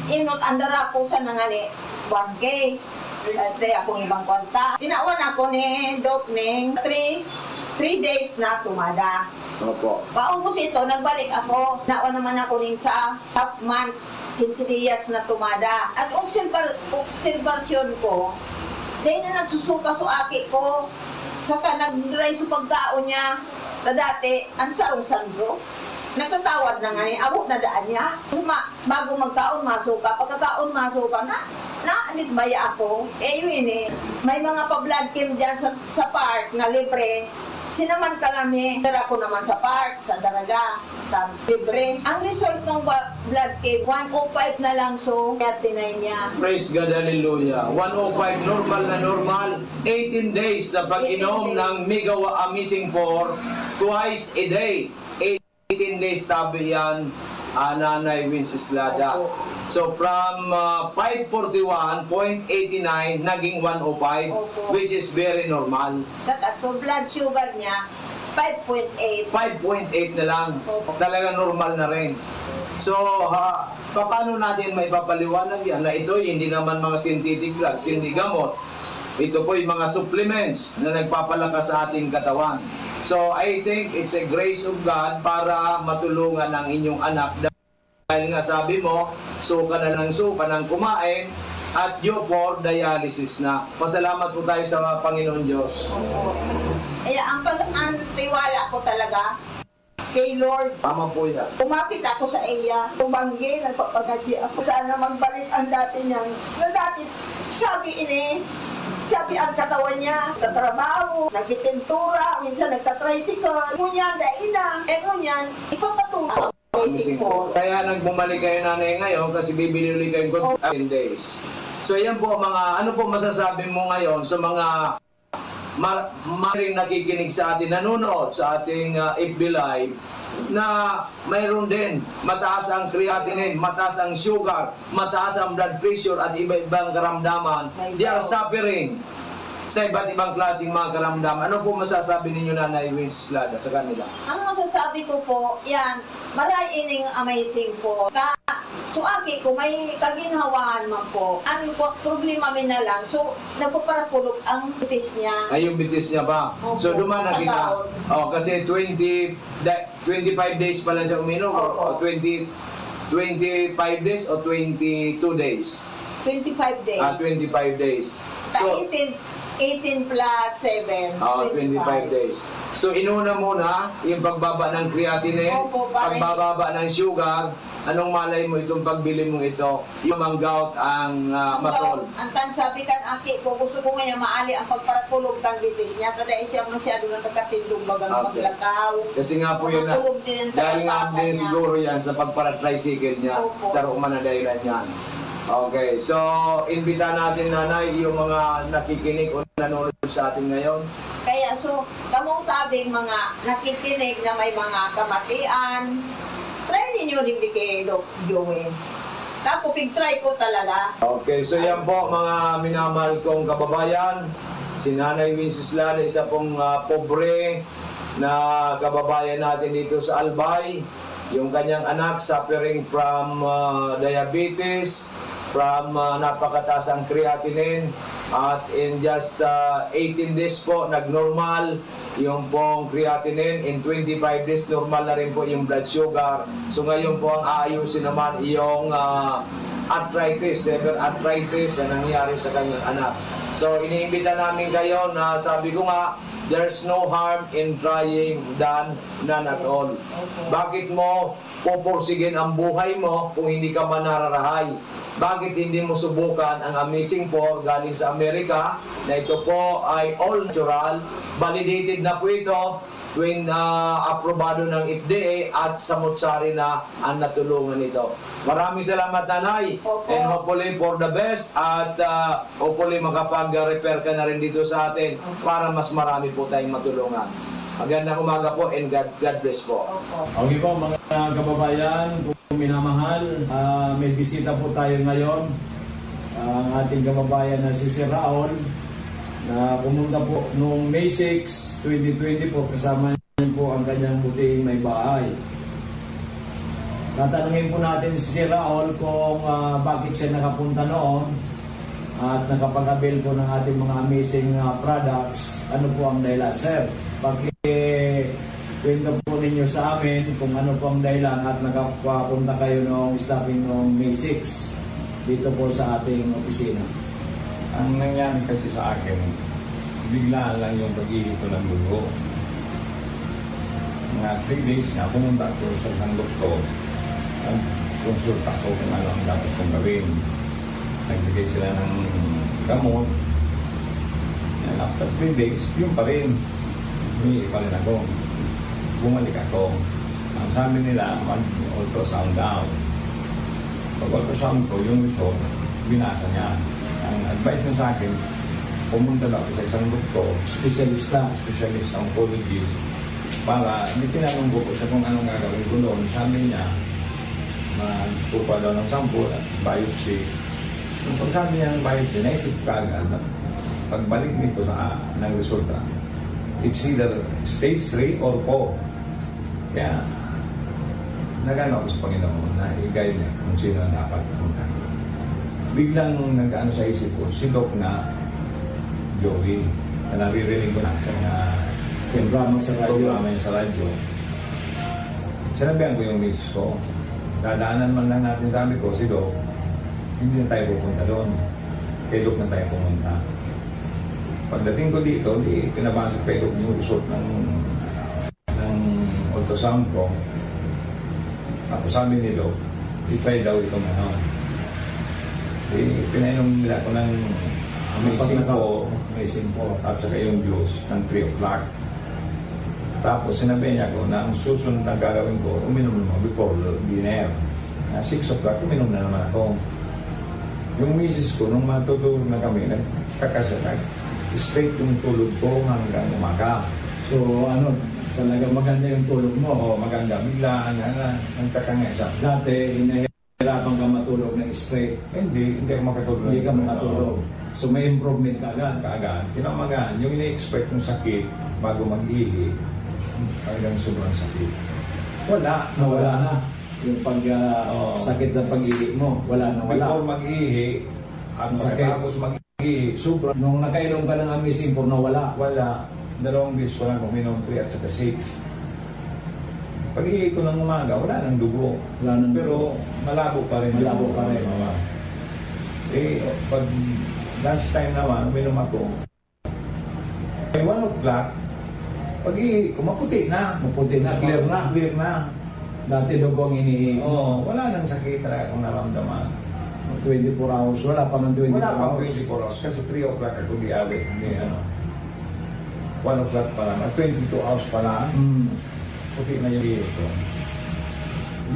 S5: inot, andara ko sa nangani, 1K. Dati akong ibang kwanta. Tinawan ako ni Doc Ning 3 days na tumada.
S2: Opo.
S5: Paubos ito, nagbalik ako. Nawa naman ako ning sa half month, 15 días na tumada. At observasyon ko, dahil na nagsusuka sa aki ko, saka nag-dry sa pagkaon niya, na dati, ang sarong sandro. Nagtatawad na nga ni, abot na daan niya. Bago magkaon, masuka. Pagkakaon, masuka na. Naanit baya ako. Yun may mga pa-blood chem dyan sa park na libre. Sinamantala mi, dara ko naman sa park, sa Daraga, sa libre. Ang result ng blood cave, 105 na lang, so kaya tinay niya.
S2: Praise God, hallelujah. 105, normal na normal. 18 days na pag-inom
S5: 18 days.
S2: ng Mega Amazing 4 twice a day. 18 days tabi yan, Nanay Wenceslada.
S5: Opo.
S2: So from 541.89 naging 105,
S5: Opo.
S2: which is very normal.
S5: Saka, so blood sugar niya, 5.8.
S2: 5.8 na lang.
S5: Opo.
S2: Talaga normal na rin. So, paano natin may papaliwanag yan na ito hindi naman mga synthetic drugs, hindi gamot. Ito po yung mga supplements na nagpapalakas sa ating katawan. So, I think it's a grace of God para matulungan ang inyong anak. Dahil nga sabi mo, suka na ng kumain at due for dialysis na. Pasalamat po tayo sa Panginoon Diyos.
S5: Opo. Kaya ang tiwala ko talaga kay Lord.
S2: Tama po yan.
S5: Kumapit ako sa iya, tumanggi, nagpapagati ako. Sana magbalik ang dati niyang, na dati, sabi sabi ang katawan niya, nagtatrabaho, nagpipintura, minsan nagtatricycle. Ngunyan, daina, ngunyan, ipapatuloy. Basic po.
S2: Kaya nagbumalik kayo nanay ngayon kasi bibili ulit kayo 10 days. So yan po mga, ano po masasabi mo ngayon sa mga maring nakikinig sa atin, nanonood sa ating FB Live, na mayroon din mataas ang creatinine, mataas ang sugar, mataas ang blood pressure at iba-ibang karamdaman. They are suffering sa iba't ibang klaseng mga karamdaman. Ano po masasabi ninyo, Nanay Wenceslada, sa kanila?
S5: Ang masasabi ko po, yan, maray ining amazing po. Suaki ko, may kaginhawaan man po. Ang problema min na lang, so nagpaparapulog ang bitis niya.
S2: Ay, yung bitis niya ba?
S5: Opo.
S2: So, duman na
S5: Sa
S2: kita.
S5: taon.
S2: Oh, kasi 25 days pala siya uminom. O
S5: Opo.
S2: 25 days o 22 days?
S5: 25 days.
S2: 25 days.
S5: So,
S2: So,
S5: 18 plus 7,
S2: 25 days. So, inuna muna yung pagbaba ng creatinine,
S5: Opo, pare.
S2: pagbababa ng sugar. Anong malay mo itong pagbili mong ito? Yung manggout ang masol.
S5: Ang sabi kan aki ko, gusto ko ngayon maali ang pagparapulog ng bitis niya. Kada siya masyado na nakatindog bagang
S2: Okay.
S5: maglakaw.
S2: Kasi nga po yun na,
S5: Matulog din ang
S2: dahil nga
S5: talapakan
S2: din
S5: niya.
S2: siguro yan sa pagpara-tricycle niya,
S5: Opo.
S2: sa rumana dahilan yan. Okay, so imbita natin, Nanay, yung mga nakikinig o nanonood sa atin ngayon.
S5: Kaya so, kamong sabing mga nakikinig na may mga kamatian, try ninyo rin kay Doc Joey. Tapos pig-try ko talaga.
S2: Okay, so yan po mga minamahal kong kababayan. Si Nanay Wenceslada, isa pong pobre na kababayan natin dito sa Albay. Yung kanyang anak suffering from diabetes, from napakataas ang creatinine, at in just 18 days po nagnormal yung pong creatinine. In 25 days normal na rin po yung blood sugar. So ngayon po ang aayusin naman yung arthritis, severe arthritis na nangyari sa kanyang anak. So iniimbita namin kayo na sabi ko nga, there's no harm in trying than none at all. Bakit mo pupursigin ang buhay mo kung hindi ka manararahay? Bakit hindi mo subukan ang Amazing 4 galing sa Amerika na ito po ay all natural, validated na po ito, aprobado ng FDA at samutsari na ang natulungan nito. Maraming salamat, Nanay.
S5: Opo.
S2: And hopefully for the best at hopefully makapag-repair ka na rin dito sa atin para mas marami po tayong matulungan. Magandang umaga po and God bless po.
S5: Opo.
S2: Okay po mga kababayan, kung minamahal, may bisita po tayo ngayon. Ang ating kababayan na si Sir Raul na pumunta po noong May 6, 2020 po, kasama niya po ang kanyang buting may bahay. Tatanungin po natin si Sir Raul kung bakit siya nakapunta noon at nakapag-avail po ng ating mga amazing products. Ano po ang dahilan? Sir, kwento po ninyo sa amin kung ano po ang dahilan at nakapunta kayo noong stopping noong May 6 dito po sa ating opisina.
S6: Ang nangyari kasi sa akin, biglaan lang yung pag-ihip ko ng dugo. Mga 3 days na pumunta ko sa isang doktor at konsulta ko kung ano ang dapat kong gawin. Nagbigay sila ng gamot. And after 3 days, yun pa rin. humingi pa rin ako. Bumalik ako. Ang sabi nila, mag-ultrasound daw. Pag-ultrasound ko, yung result, binasa niya. Ang advice niya sa akin, pumunta daw sa isang doktor, specialist oncologist, para tinanong ko siya kung anong gagawin ko doon. Sabi niya, magpupa daw ng sample at biopsy. Yung pagsabi niya ng biopsy, naisip ka agad na pagbalik nito ng resulta, it's either stage 3 or 4. Kaya, nagano ako sa Panginoon na i-guide niya kung sino ang dapat pumunta. Biglang nag-ano sa isip ko, si Doc na Joey, na naririnig ko na sa programa niya sa radyo. Sinabihan ko yung miss ko, dadaanan man lang natin, sabi ko, si Doc, hindi na tayo pupunta doon. Kay Doc na tayo pumunta. Pagdating ko dito, pinabasa kay Doc yung result ng ultrasound ko. Tapos sabi ni Doc, i-try daw itong ano. Pinainom nila ko ng amazing po at saka yung juice ng 3 o'clock. Tapos sinabi niya ko na ang susunod na gagawin ko, uminom naman before dinner. 6 o'clock, uminom na naman ako. Yung misis ko, nung matutulog na kami, nagkakasakag. Straight yung tulog ko hanggang umaga.
S7: So ano, talaga maganda yung tulog mo.
S6: Oo, maganda. Biglaan na, nagkakangay siya.
S7: Dati, hinahirapan ka matulog ng straight.
S6: Hindi ako makatulog.
S7: Hindi ka makatulog. So may improvement ka agad.
S6: Kaagad. Kinamagaan, yung ina-expect ng sakit bago mag-ihi, talagang sobrang sakit.
S7: Nawala na. Yung sakit na pag-ihi mo, wala.
S6: Before mag-ihi, ang
S7: Masakit.
S6: pagkatapos mag-ihi, sobrang
S7: Nung nakainom ka ng Amazing for nawala.
S6: wala. 2 beses ko lang uminom, 3 at saka 6. Pag-ihi ko ng umaga, wala nang dugo.
S7: Wala nang
S6: Pero malabo pa rin.
S7: Malabo pa rin.
S6: Pag lunch time naman, uminom ako. May 1 o'clock, pag-ihi ko, maputi na.
S7: Maputi na, clear na.
S6: Clear na.
S7: Dati dugong inihi.
S6: Wala nang sakit talaga akong naramdaman.
S7: 24 hours. Wala pa man 24
S6: Wala pang
S7: hours.
S6: 24 hours kasi 3 o'clock ako di ali. 1 o'clock pa lang. 22 hours pa lang. Puti na yung ihi ko.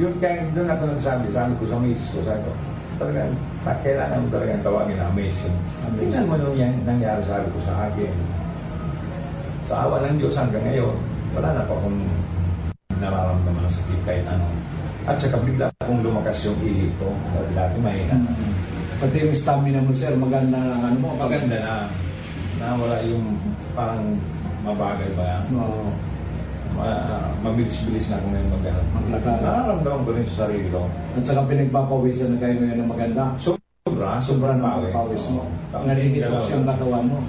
S6: Yun kaya doon ako nagsabi, sabi ko sa misis ko, sabi ko, talagang, kailangan mo talagang tawagin na amazing. Tingnan mo nung yan nangyari sabi ko sa akin. Sa awa ng Diyos hanggang ngayon, wala na pa akong nararamdaman na sakit kahit ano. At saka bigla akong lumakas yung ihi ko. Dati mahina.
S7: Pati yung stamina mo, sir, maganda na ano mo.
S6: Maganda na. Wala yung parang mabagal ba yan.
S7: Oo.
S6: Mabilis-bilis na ako ngayon
S7: Maglakad.
S6: Nararamdaman ko rin sa sarili ko.
S7: At saka pinagpapawisan na kayo ngayon ng maganda.
S6: Sobrang
S7: na pawis mo.
S6: Oo.
S7: Nalimitos yung katawan mo.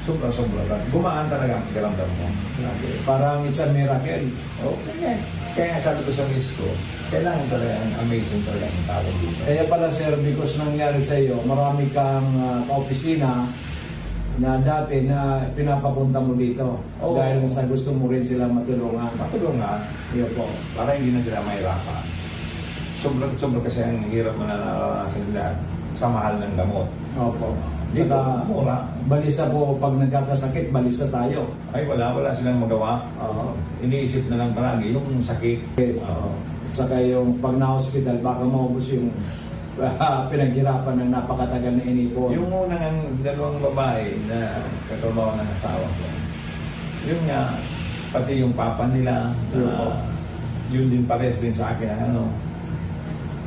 S6: Sobra lang. Gumaan talaga ang pakiramdam mo.
S7: Parang it's a miracle.
S6: Kaya nga sabi ko sa miss ko, kailangan talaga ang amazing talaga ang tawag dito.
S7: Kaya pala, sir, because nangyari sa iyo, marami kang kaopisina na dati na pinapapunta mo dito.
S6: Oo.
S7: Dahil sa gusto mo rin sila matulungan.
S6: Matulungan,
S7: Iyo po.
S6: para hindi na sila mahirapan. Sobrang kasi ang hirap mo na naranasan nila sa mahal ng gamot.
S7: Opo.
S6: Dito,
S7: Saka,
S6: mura.
S7: balisa po, pag nagkakasakit, balisa tayo.
S6: Ay wala silang magawa.
S7: Oo.
S6: Iniisip na lang palagi yung sakit. Oo.
S7: Saka yung pag na-hospital, baka maubos yung pinaghirapan ng napakatagal na inipon.
S6: Yung unang ang dalawang babae na katrabaho ng asawa ko, yun nga, pati yung papa nila, yun din pares din sa akin,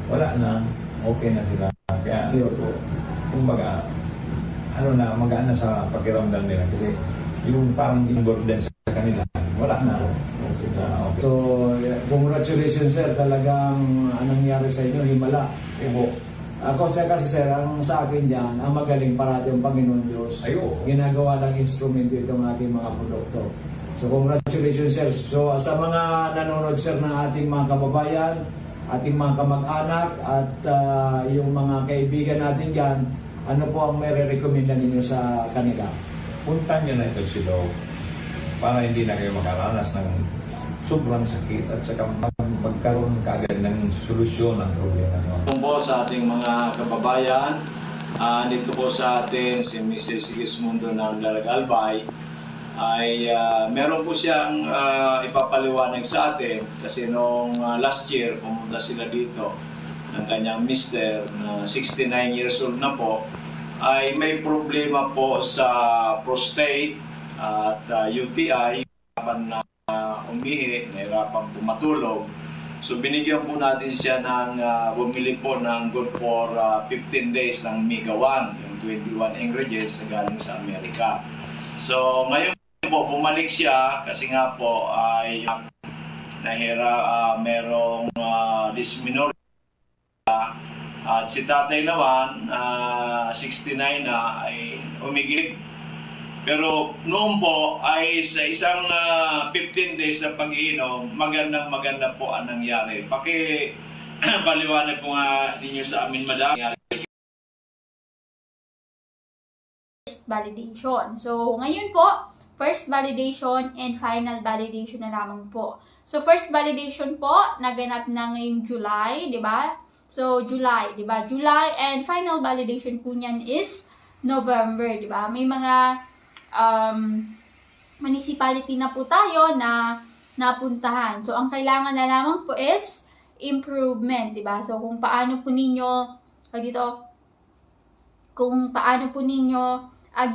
S6: wala na, okay na sila. Kaya, kumbaga, magaan na sa pakiramdam nila kasi yung parang yung burden sa kanila, wala na. Okay.
S7: So, congratulations, sir. Talagang anong nangyari sa inyo, himala.
S6: Ibo.
S7: Ako, kasi sir, ang sa akin dyan, ang magaling parati ang Panginoon Diyos.
S6: Ayo.
S7: Ginagawa ng instrumento itong ating mga produkto. So, congratulations, sir. So, sa mga nanonood, sir, ng ating mga kababayan, ating mga kamag-anak, at yung mga kaibigan natin dyan, ano po ang may re-recommenda ninyo sa kanila?
S6: Puntan nyo na ito si Doc para hindi na kayo makaranas ng sobrang sakit at saka magkaroon kaagad ng solusyon ng problema nyo. Po sa ating mga kababayan, dito po sa atin si Mrs. Sigismundo ng Albay.
S2: ay meron po siyang ipapaliwanag sa atin kasi noong last year pumunta sila dito ng kanyang mister na 69 years old na po ay may problema po sa prostate at UTI, hirapan na umihi, nahirapan po matulog. So binigyan po natin siya ng bumili po ng good for 15 days ng Mega 1, yung 21 ingredients na galing sa Amerika. So ngayon po bumalik siya kasi nga po ay merong dysmenorrhea at si tatay naman 69 na ay umigib. Pero noon po ay sa isang 15 days na pag-iinom, maganda po ang nangyari. Paliwanag po nga ninyo sa amin, madam.
S4: First validation. So, ngayon po, first validation and final validation na lamang po. So, first validation po, naganap na ngayong July, di ba? So, July, di ba? July, and final validation po niyan is November, di ba? May mga municipality na po tayo na napuntahan. So, ang kailangan na lamang po is improvement, di ba? So, kung paano po ninyo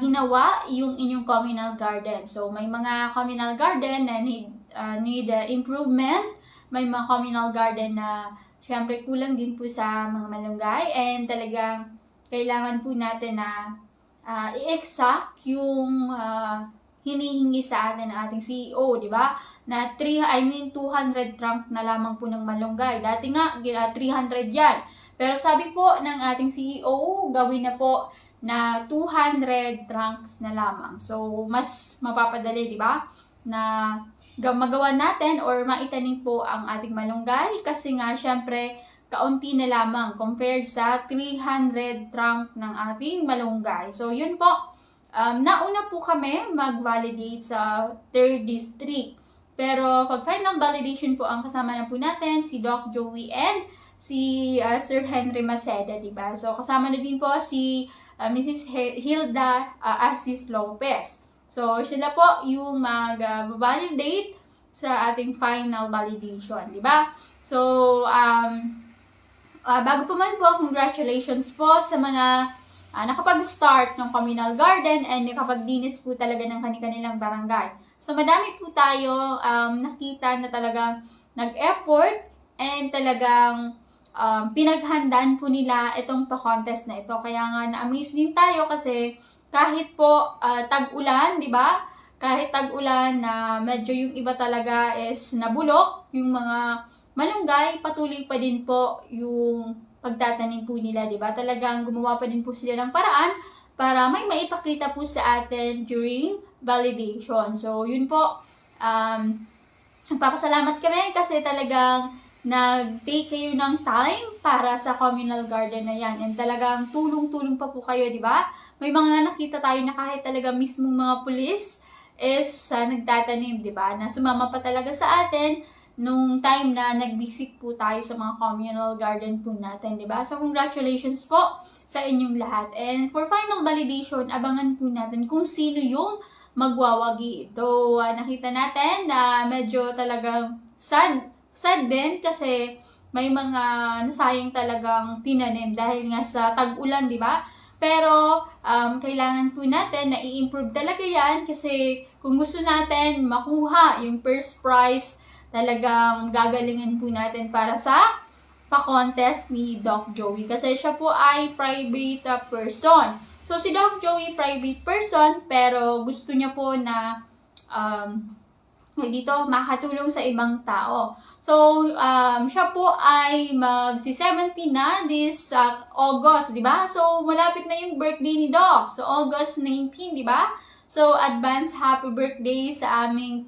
S4: ginawa yung inyong communal garden. So, may mga communal garden na need improvement. May mga communal garden na syempre kulang din po sa mga malunggay. And talagang kailangan po natin na i-exact yung hinihingi sa atin ng ating CEO, di ba? Na 200 trunk na lamang po ng malunggay. Dati nga, 300 yan. Pero sabi po ng ating CEO, gawin na po na 200 trunks na lamang. So, mas mapapadali, di ba? Na magawa natin or maitanim po ang ating malunggay kasi nga, syempre, kaunti na lamang compared sa 300 trunk ng ating malunggay. So, yun po. Nauna po kami mag-validate sa 3rd district. Pero, pag final validation po, ang kasama na po natin, si Doc Joey and si Sir Henry Maceda, diba? So, kasama na din po si Mrs. Hilda Asis Lopez. So, sila po yung mag-validate sa ating final validation, diba? So, bago pa man po, congratulations po sa mga nakapag-start ng communal garden and nakapag-dinis po talaga ng kanilang barangay. So, madami po tayo nakita na talagang nag-effort and talagang pinaghandaan po nila itong pa-contest na ito. Kaya nga na-amaze din tayo kasi kahit po tag-ulan, di ba? Kahit tag-ulan na medyo yung iba talaga is nabulok, yung mga malunggay, patuloy pa din po yung pagtatanim po nila, di ba? Talagang gumawa pa din po sila ng paraan para may maipakita po sa atin during validation. So, yun po. Nagpapasalamat kami kasi talagang nag-take kayo ng time para sa communal garden na yan. And talagang tulong-tulong pa po kayo, di ba? May mga nakita tayo na kahit talaga mismong mga pulis is nagtatanim, di ba? Na sumama pa talaga sa atin nung time na nag-visit po tayo sa mga communal garden po natin, di ba? So, congratulations po sa inyong lahat. And for final validation, abangan po natin kung sino yung magwawagi. Ito, nakita natin na medyo talagang sad din kasi may mga nasayang talagang tinanim dahil nga sa tag-ulan, di ba? Pero, kailangan po natin na i-improve talaga yan kasi kung gusto natin makuha yung first prize, talagang gagalingan po natin para sa pa-contest ni Doc Joey. Kasi siya po ay private person. So, si Doc Joey, private person, pero gusto niya po na dito makatulong sa ibang tao. So, siya po ay magsi-70 na this August, di ba? So, malapit na yung birthday ni Doc. So, August 19, di ba? So, advance happy birthday sa aming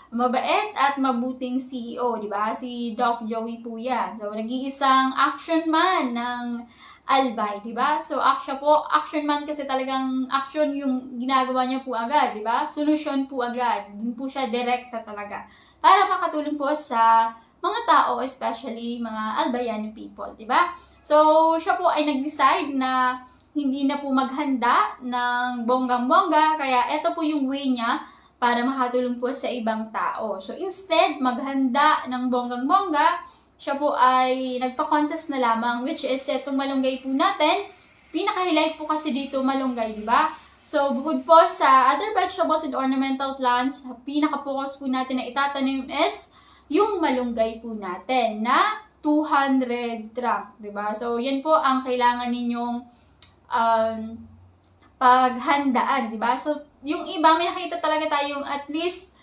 S4: mabait at mabuting CEO, di ba? Si Doc Joey po yan. So, nag-iisang action man ng Albay, di ba? So, action man kasi talagang action yung ginagawa niya po agad, di ba? Solution po agad. Yun po siya direkta talaga. Para makatulong po sa mga tao, especially mga Albayani people, di ba? So, siya po ay nag-decide na hindi na po maghanda ng bonggang-bongga, kaya ito po yung way niya para makatulong po sa ibang tao. So instead, maghanda ng bonggang-bongga, siya po ay nagpa-contest na lamang, which is itong malunggay po natin. Pinaka-highlight po kasi dito malunggay, di ba? So, bukod po sa other vegetables and ornamental plants, pinaka-focus po natin na itatanim is yung malunggay po natin na 200 trunk, di ba? So, yan po ang kailangan ninyong paghandaan, di ba? So, yung iba, may nakita talaga tayong at least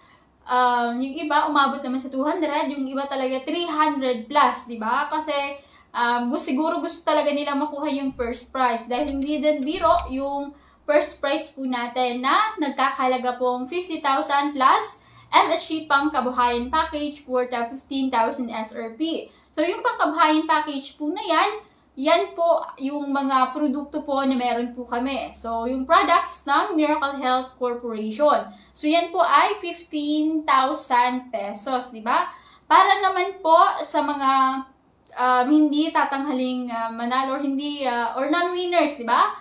S4: yung iba umabot naman sa 200, yung iba talaga 300 plus, di ba? Kasi siguro gusto talaga nila makuha yung first prize dahil hindi din biro yung first prize po natin na nagkakalaga pong 50,000 plus MHC pang kabuhayan package worth 15,000 SRP. So yung pang kabuhayan package po na yan po yung mga produkto po na meron po kami. So, yung products ng Miracle Health Corporation. So, yan po ay 15,000 pesos, di ba? Para naman po sa mga hindi tatanghaling manalo or non-winners, di ba?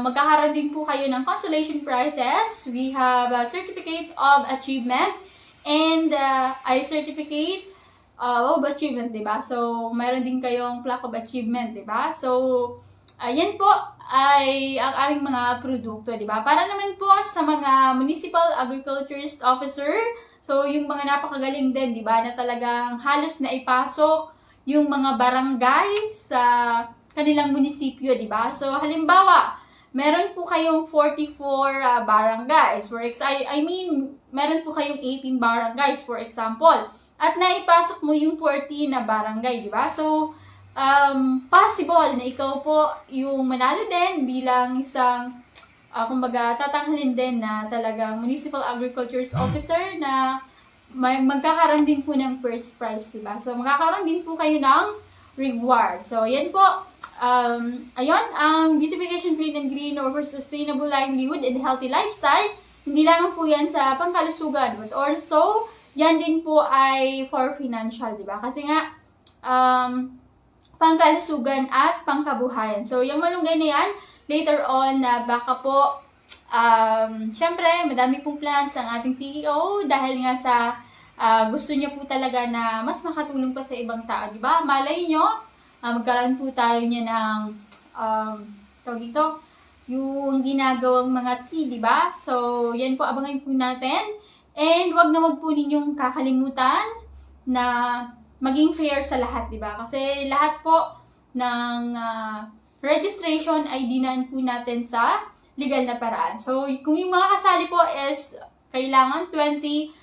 S4: Magkakaroon din po kayo ng consolation prizes. We have a certificate of achievement and a certificate of achievement, diba? So, mayroon din kayong plaque of achievement, diba? So, yan po ay ang aming mga produkto, diba? Para naman po sa mga municipal agriculturist officer, so, yung mga napakagaling din, diba? Na talagang halos na ipasok yung mga barangay sa kanilang munisipyo, diba? So, halimbawa, meron po kayong 44 barangays. Meron po kayong 18 barangays, for example. At naipasok mo yung 40 na barangay, di ba? So, possible na ikaw po yung manalo din bilang isang, kumbaga, tatanghalin din na talagang municipal agriculturist officer na magkakaroon din po ng first prize, di ba? So, magkakaroon din po kayo ng reward. So, yan po. Ayun, ang beautification clean and green over sustainable livelihood and healthy lifestyle, hindi lamang po yan sa pangkalusugan, but also, yan din po ay for financial, di ba? Kasi nga, pangkalusugan at pangkabuhayan. So, yung malunggay na yan, later on, baka po, syempre, madami pong plans ang ating CEO dahil nga sa gusto niya po talaga na mas makatulong pa sa ibang tao, di ba? Malay nyo, magkaroon po tayo niya ng, tawag dito, yung ginagawang mga tea, di ba? So, yan po, abangan po natin. And wag na wag po ninyong kakalimutan na maging fair sa lahat, di ba? Kasi lahat po ng registration ay dinaan po natin sa legal na paraan. So, kung yung mga kasali po is kailangan 20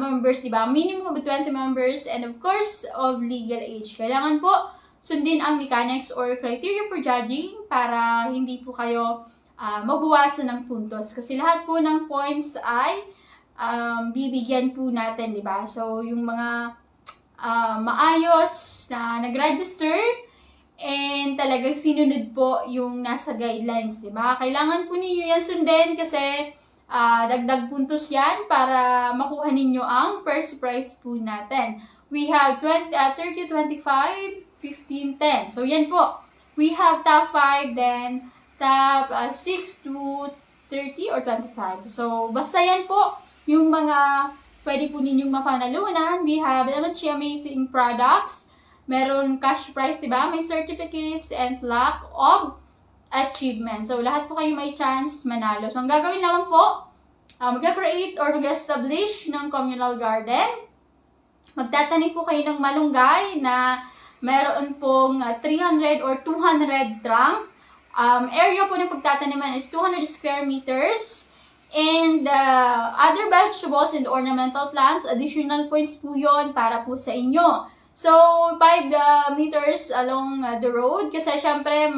S4: members, di ba? Minimum of 20 members and of course, of legal age. Kailangan po sundin ang mechanics or criteria for judging para hindi po kayo mabawasan ng puntos. Kasi lahat po ng points ay bibigyan po natin, di ba? So, yung mga maayos na nag-register and talagang sinunod po yung nasa guidelines, di ba? Kailangan po ninyo yan sundin kasi dagdag puntos yan para makuha ninyo ang first prize po natin. We have 30, 25, 15, 10. So, yan po. We have top 5, then top 6 to 30 or 25. So, basta yan po yung mga pwede po ninyong mapanalunan. We have MHC amazing products. Meron cash prize, diba? May certificates and plaque of achievement. So, lahat po kayo may chance manalo. So, ang gagawin lamang po, mag-create or mag-establish ng communal garden. Magtatanim po kayo ng malunggay na meron pong 300 or 200 trunk. Area po ng pagtataniman is 200 square meters. And other vegetables and ornamental plants, additional points po yun para po sa inyo. So, 5 meters along the road kasi syempre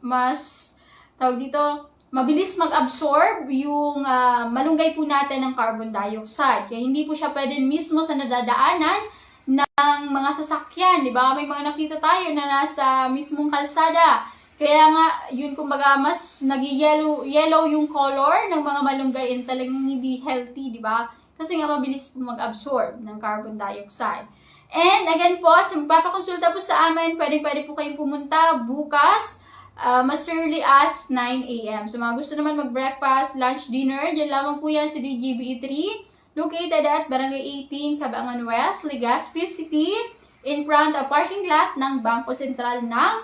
S4: mas tawag dito, mabilis mag-absorb yung malunggay po natin ng carbon dioxide. Kaya hindi po siya pwede mismo sa nadadaanan ng mga sasakyan, di ba? May mga nakita tayo na nasa mismong kalsada. Kaya nga, yun kumbaga, mas nag-yellow yung color ng mga malunggay and talagang hindi healthy, di ba? Kasi nga mabilis po mag-absorb ng carbon dioxide. And again po, sa magpapakonsulta po sa amin, pwede po kayong pumunta bukas as early as 9 a.m. So mga gusto naman mag-breakfast, lunch, dinner, dyan lamang po yan sa DGBE 3, located at Barangay 18, Cabangan West, Legazpi City, in front of parking lot ng Bangko Sentral ng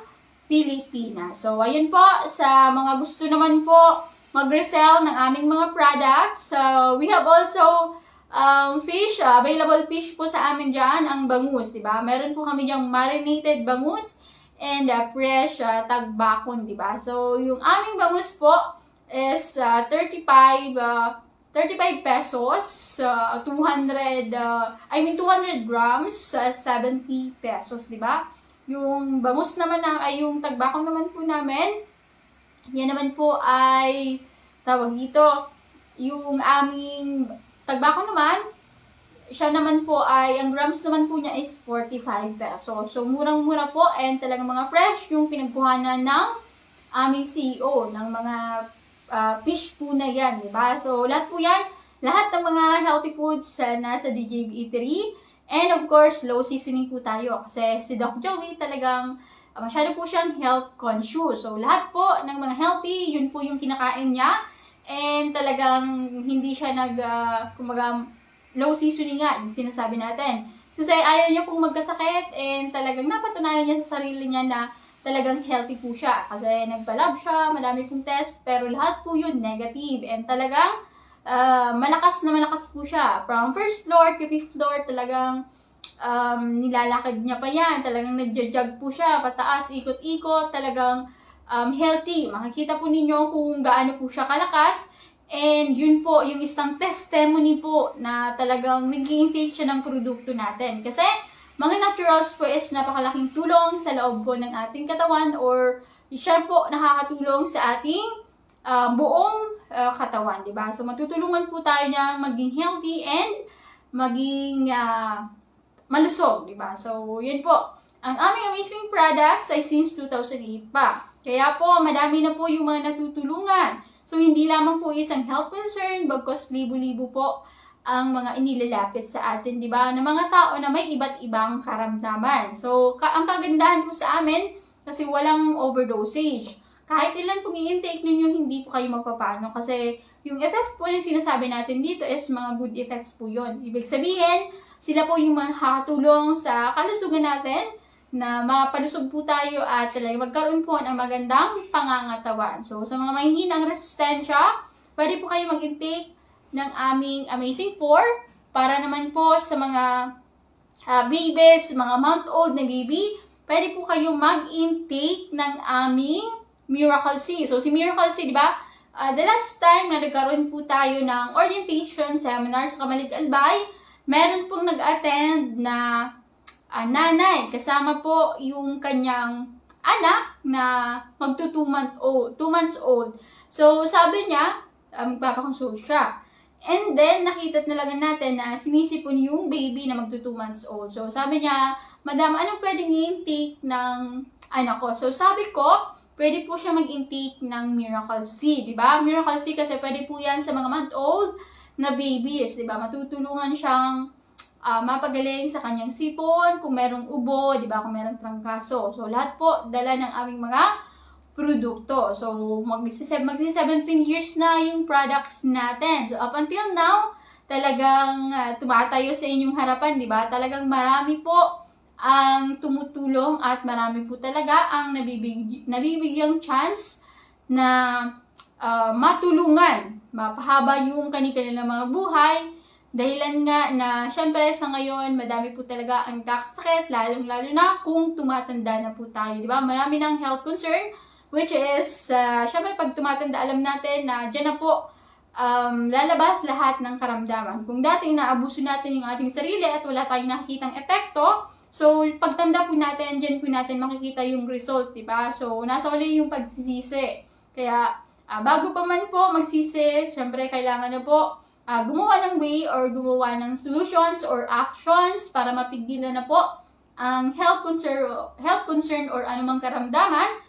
S4: Pilipinas. So ayun po, sa mga gusto naman po mag-resell ng aming mga products, so we have also fish, available fish po sa amin dyan, ang bangus, diba? Meron po kami dyang marinated bangus and fresh tagbakon, diba? So, yung aming bangus po is 35 pesos, 200 grams, 70 pesos, diba? Yung bangus naman ay yung tagbakon naman po namin, yan naman po ay tawag dito, yung aming tagbakon naman, siya naman po ay, ang grams naman po niya is 45 pesos. So, murang-mura po and talagang mga fresh yung pinagkuhanan ng aming CEO ng mga fish po na yan, diba? So, lahat po yan, lahat ng mga healthy foods nasa DJBE 3. And of course, low seasoning po tayo kasi si Doc Joey talagang masyado po siyang health conscious. So, lahat po ng mga healthy, yun po yung kinakain niya. And talagang hindi siya low seasoning nga, yung sinasabi natin. Kasi ayaw niya pong magkasakit and talagang napatunayan niya sa sarili niya na talagang healthy po siya. Kasi nagpa-lab siya, madami pong test, pero lahat po yun negative. And talagang malakas na malakas po siya. From first floor to fifth floor, talagang nilalakad niya pa yan. Talagang nagja-jog po siya, pataas, ikot-ikot, talagang healthy. Makikita po ninyo kung gaano po siya kalakas. And yun po, yung isang testimony po na talagang nag-i-intake siya ng produkto natin. Kasi mga naturals po is napakalaking tulong sa loob po ng ating katawan or siya po nakakatulong sa ating buong katawan, diba? So matutulungan po tayo niya maging healthy and maging malusog, diba? So yun po, ang aming amazing products ay since 2008 pa. Kaya po, madami na po yung mga natutulungan. So, hindi lamang po isang health concern, bagkos libo-libo po ang mga inilalapit sa atin, di ba? Na mga tao na may iba't ibang karamdaman. So, ang kagandahan po sa amin, kasi walang overdosage. Kahit ilan pong i-intake ninyo, hindi po kayo mapapano. Kasi yung effect po na sinasabi natin dito is mga good effects po yun. Ibig sabihin, sila po yung mga nakakatulong sa kalusugan natin, na mapalusog po tayo at talagang magkaroon po ng magandang pangangatawan. So, sa mga mahihinang resistensya, pwede po kayo mag-intake ng aming Amazing 4 para naman po sa mga babies, mga month-old na baby, pwede po kayo mag-intake ng aming Miracle C. So, si Miracle C, di ba? The last time na nagkaroon po tayo ng orientation seminar sa Kamalig Albay, meron pong nag-attend na nanay, kasama po yung kanyang anak na magto 2 months old. So, sabi niya, magpapakonsult siya. And then, nakita talaga natin na sinisipon yung baby na magto 2 months old. So, sabi niya, Madam, anong pwedeng i-intake ng anak ko? So, sabi ko, pwede po siya mag-intake ng Miracle C, di ba? Miracle C kasi pwede po yan sa mga month-old na babies, di ba? Matutulungan siyang mapagaling sa kanyang sipon, kung merong ubo, di ba, kung merong trangkaso. So, lahat po, dala ng aming mga produkto. So, magsi 17 years na yung products natin. So, up until now, talagang tumatayo sa inyong harapan, di ba? Talagang marami po ang tumutulong at marami po talaga ang nabibigyang chance na matulungan, mapahaba yung kanilang mga buhay. Dahilan nga na, syempre, sa ngayon, madami po talaga ang kakasakit, lalong-lalo na kung tumatanda na po tayo, di ba? Marami ng health concern, which is, syempre, pag tumatanda, alam natin na dyan na po lalabas lahat ng karamdaman. Kung dati inaabuso natin yung ating sarili at wala tayong nakikitang epekto, so, pagtanda po natin, dyan po natin makikita yung result, di ba? So, nasa uli yung pagsisisi. Kaya, bago pa man po magsisi, syempre, kailangan na po gumawa ng way or gumawa ng solutions or actions para mapigilan na po ang health concern or anumang karamdaman